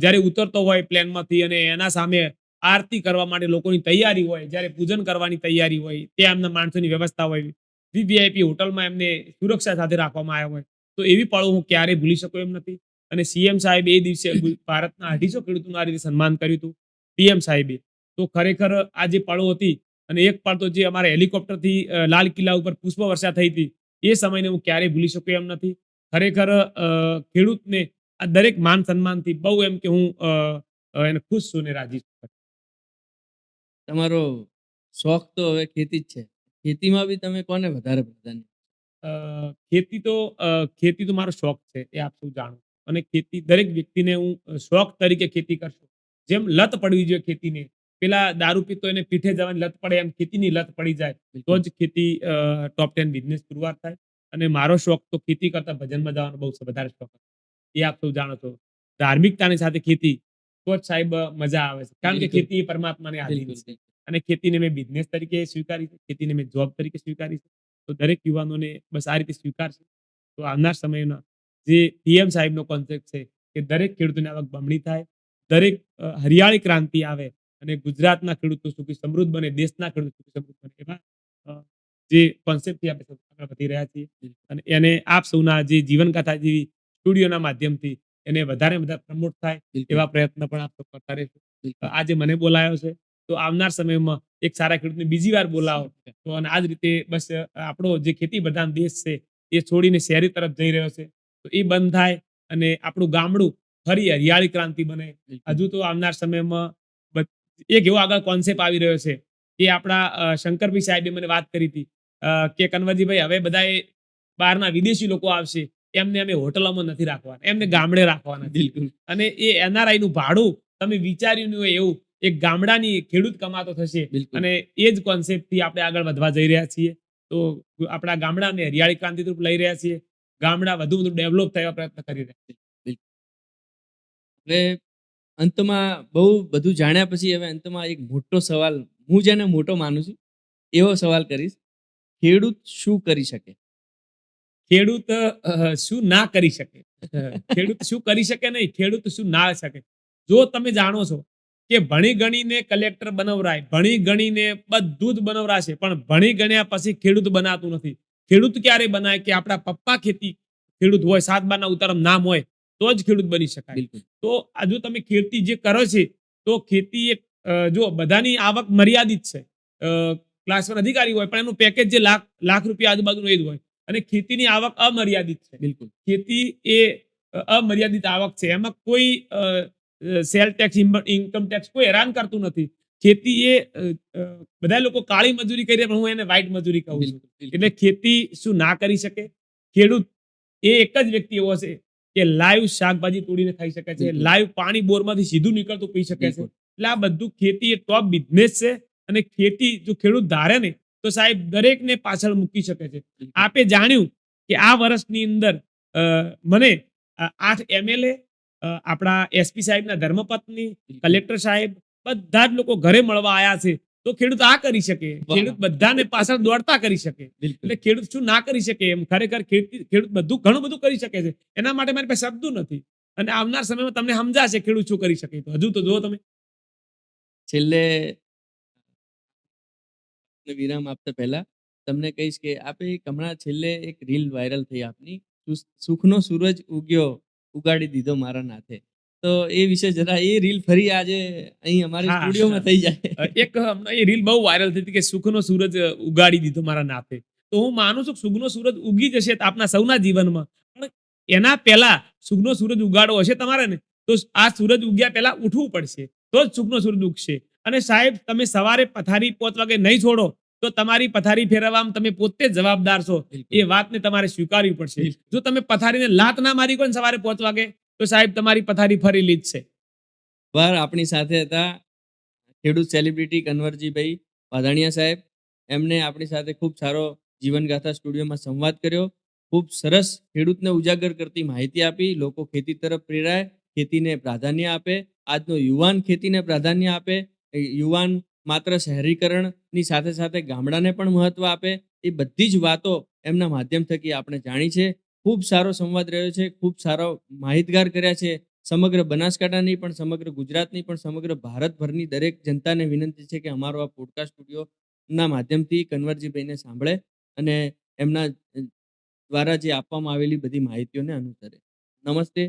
જ્યારે ઉતરતો હોય પ્લેનમાંથી અને એના સામે આરતી કરવા માટે લોકોની તૈયારી હોય, જ્યારે પૂજન કરવાની તૈયારી હોય, ત્યાં એમના માણસોની વ્યવસ્થા હોય, વીવીઆઈપી હોટલમાં એમને સુરક્ષા સાથે રાખવામાં આવ્યા હોય, તો એવી પળો હું ક્યારેય ભૂલી શકું એમ નથી. અને સીએમ સાહેબ એ દિવસે ભારતના 250 ખેડૂતોનું આ રીતે સન્માન કર્યું હતું પીએમ સાહેબે. તો ખરેખર આ જે પળો હતી અને એક પળ તો જે અમારા હેલિકોપ્ટરથી લાલ કિલ્લા ઉપર પુષ્પ વર્ષા થઈ હતી એ સમયને હું ક્યારેય ભૂલી શકું એમ નથી. ખરેખર ખેડૂતને આ દરેક માન સન્માનથી બહુ એમ કે હું એને ખુશ છું ને રાજી છું. તમારો શોખ તો હવે ખેતી જ છે. ખેતીમાં બી તમે કોને વધારે પ્રાધાન્ય? અ, ખેતી તો મારો શોખ છે એ આપ સૌ જાણો છો. અને ખેતી દરેક વ્યક્તિને હું શોખ તરીકે ખેતી કરશો. જેમ લત પડવી જોઈએ ખેતીને, પેલા દારૂ પીતો એને પીઠે જવાની લત પડે એમ ખેતીની લત પડી જાય તો જ ખેતી ટોપ 10 બિઝનેસ પુરવાર થાય. અને મારો શોખ તો ખેતી કરતા ભજનમાં જવાનો બહુ વધારે શોખ હતો. એ આપ સૌ જાણો છો. ધાર્મિકતાની સાથે ખેતી તો જ સાહેબ મજા આવે છે. કારણ કે બિલકુલ. ખેતી એ પરમાત્માને આધીન બિલકુલ, છે. બિલકુલ. અને ખેતીને મેં બિઝનેસ તરીકે સ્વીકારી છે, ખેતીને મેં જોબ તરીકે સ્વીકારી છે. તો દરેક યુવાનોને બસ આ રીતે સ્વીકારશે તો આવનાર સમયમાં જે પીએમ સાહેબનો કોન્સેપ્ટ છે કે દરેક ખેડૂતોની આવક બમણી થાય, દરેક હરિયાળી ક્રાંતિ આવે અને ગુજરાતના ખેડૂતો સુખી સમૃદ્ધ બને, દેશના ખેડૂતો સુખી સમૃદ્ધ બને એવા જે કોન્સેપ્ટથી આપણે સૌ આગળ વધી રહ્યા છીએ. અને એને આપ સૌના જે જીવનગાથા જેવી સ્ટુડિયોના માધ્યમથી એને વધારે વધારે પ્રમોટ થાય બિલકુલ. એવા પ્રયત્ન પણ આપ સૌ કરતા રહેશો. બિલકુલ. આજે મને બોલાયો છે તો આવનાર સમયમાં એક સારા ખેડૂતને બીજી વાર બોલાવો તો અને આ જ રીતે બસ આપણો જે ખેતી પ્રધાન દેશ છે એ છોડીને શહેરી તરફ જઈ રહ્યો છે તો એ બંધ થાય અને આપણું ગામડું ફરી હરિયાળી ક્રાંતિ બને. હજુ તો આવનાર સમયમાં એક એવો આગળ કોન્સેપ્ટ આવી રહ્યો છે કે આપણા શંકરભાઈ સાહેબે મને વાત કરી હતી કે કન્વરજીભાઈ હવે બધાએ બહારના વિદેશી લોકો આવશે એમને અમે હોટલોમાં નથી રાખવાના, એમને ગામડે રાખવાના છે. બિલકુલ. અને એ એનઆરઆઈ નું ભાડું તમે વિચાર્યું નહીં હોય એવું એક ગામડાની ખેડૂત કમાતો થશે. બિલકુલ. અને એ જ કોન્સેપ્ટ થી આપણે આગળ વધવા જઈ રહ્યા છીએ. તો આપણા ગામડાને હરિયાળી ક્રાંતિ તરફ લઈ રહ્યા છીએ. ગામડા વધુ વધુ ડેવલપ થવા પ્રયત્ન કરી રહ્યા છીએ. હવે અંતમાં બહુ બધું જાણ્યા પછી હવે અંતમાં એક મોટો સવાલ, હું જેને મોટો માનું છું એવો સવાલ કરીશ. ખેડૂત શું કરી શકે? ખેડૂત શું ના કરી શકે? ખેડૂત શું કરી શકે નહીં, ખેડૂત શું ના શકે. જો તમે જાણો છો કે ભણી ગણીને કલેક્ટર બનાવરાય, ભણી ગણીને બધું જ બનાવરાશે પણ ભણી ગણ્યા પછી ખેડૂત બનાતું નથી. ખેડૂત ક્યારે બનાય કે આપણા પપ્પા ખેડૂત હોય, 7 બારના ઉતારમ નામ હોય તો જ ખેડૂત બની શકાય. બિલકુલ. તો હજુ તમે ખેતી જે કરો છે તો ખેતી એક જો બધાની આવક મર્યાદિત છે. ક્લાસ 1 અધિકારી હોય પણ એનું પેકેજ જે લાખ રૂપિયા આજુબાજુનું એ જ હોય. અને ખેતીની આવક અમર્યાદિત છે. બિલકુલ. ખેતી એ અમર્યાદિત આવક છે. એમાં કોઈ સેલ ટેક્સ, ઇન્કમ ટેક્સ કોઈ હેરાન કરતું નથી. ખેતી એ બધા લોકો કાળી મજૂરી કરી રહ્યા, પણ હું એને વ્હાઈટ મજૂરી કહું છું. એટલે ખેતી શું ના કરી શકે? ખેડૂત એ એક જ વ્યક્તિ એવો છે કે લાઈવ શાકભાજી તોડીને ખાઈ શકે છે, બિલકુલ. લાઈવ પાણી બોરમાંથી સીધું નીકળતું પી શકે છે. બિલકુલ. એટલે આ બધું ખેતી એ ટોપ બિઝનેસ છે. અને ખેતી જો ખેડૂત ધારે ને તો સાહેબ દરેકને પાછળ મૂકી શકે છે. આપે જાણ્યું કે આ વર્ષની અંદર મને 8 MLA, આપણા SP સાહેબના ધર્મપત્ની, કલેક્ટર સાહેબ બધા જ લોકો ઘરે મળવા આયા છે. તો ખેડૂત આ કરી શકે, ખેડૂત બધાને પાછળ દોડતા કરી શકે. બિલકુલ. એટલે ખેડૂત શું ના કરી શકે? એમ ખરેખર ખેડૂત બધું ઘણું બધું કરી શકે છે. એના માટે મારી પાસે શબ્દો નથી. અને આવનાર સમયમાં તમને સમજાશે ખેડૂત શું કરી શકે. તો હજુ તો જો તમે છેલ્લે વિરામ આપતા પહેલા તમને કહીશ કે આપે એક હમણાં છેલ્લે એક રીલ વાયરલ થઈ આપની, સુખનો સૂરજ ઉગ્યો ઉગાડી દીધો મારા નાથે. તો એ વિશે જરા એ રીલ ફરી આજે અહીં અમારી હા. સ્ટુડિયોમાં થઈ જાય. એક હમણાં એ રીલ બહુ વાયરલ થઈ હતી કે સુખનો સૂરજ ઉગાડી દીધો મારા નાથે. તો હું માનું છું કે સુખનો સૂરજ ઉગી જશે તો આપના સૌના જીવનમાં. પણ એના પહેલા સુખનો સૂરજ ઉગાડવો હશે તમારે ને, તો આ સૂરજ ઉગ્યા પહેલા ઉઠવું પડશે, તો જ સુખનો સૂરજ ઉગશે. અને સાહેબ તમે સવારે પથારી 5 વાગે નહીં છોડો તો તમારી પથારી ફેરવવામાં તમે પોતે જ જવાબદાર છો. એ વાતને તમારે સ્વીકારવી પડશે. જો તમે પથારીને લાત ના મારી હોય ને સવારે 5 વાગે, તો સાહેબ તમારી પથારી ફરી લીધશે. વાર આપણી સાથે હતા ખેડૂત સેલિબ્રિટી કન્વરજીભાઈ વાધાણિયા સાહેબ. એમને આપણી સાથે ખૂબ સારો જીવનગાથા સ્ટુડિયોમાં સંવાદ કર્યો. ખૂબ સરસ ખેડૂતને ઉજાગર કરતી માહિતી આપી. લોકો ખેતી તરફ પ્રેરાય, ખેતીને પ્રાધાન્ય આપે. આજનો યુવાન ખેતીને પ્રાધાન્ય આપે. યુવાન માત્ર શહેરીકરણની સાથે સાથે ગામડાને પણ મહત્વ આપે. એ બધી જ વાતો એમના માધ્યમ થકી આપણે જાણી છે. ખૂબ સારો સંવાદ રહ્યો છે. ખૂબ સારો માહિતગાર કર્યા છે. સમગ્ર બનાસકાંઠાની પણ, સમગ્ર ગુજરાતની પણ, સમગ્ર ભારતભરની દરેક જનતાને વિનંતી છે કે અમારો આ પોડકાસ્ટ સ્ટુડિયોના માધ્યમથી કન્વરજીભાઈને સાંભળે અને એમના દ્વારા જે આપવામાં આવેલી બધી માહિતીઓને અનુસરે. નમસ્તે.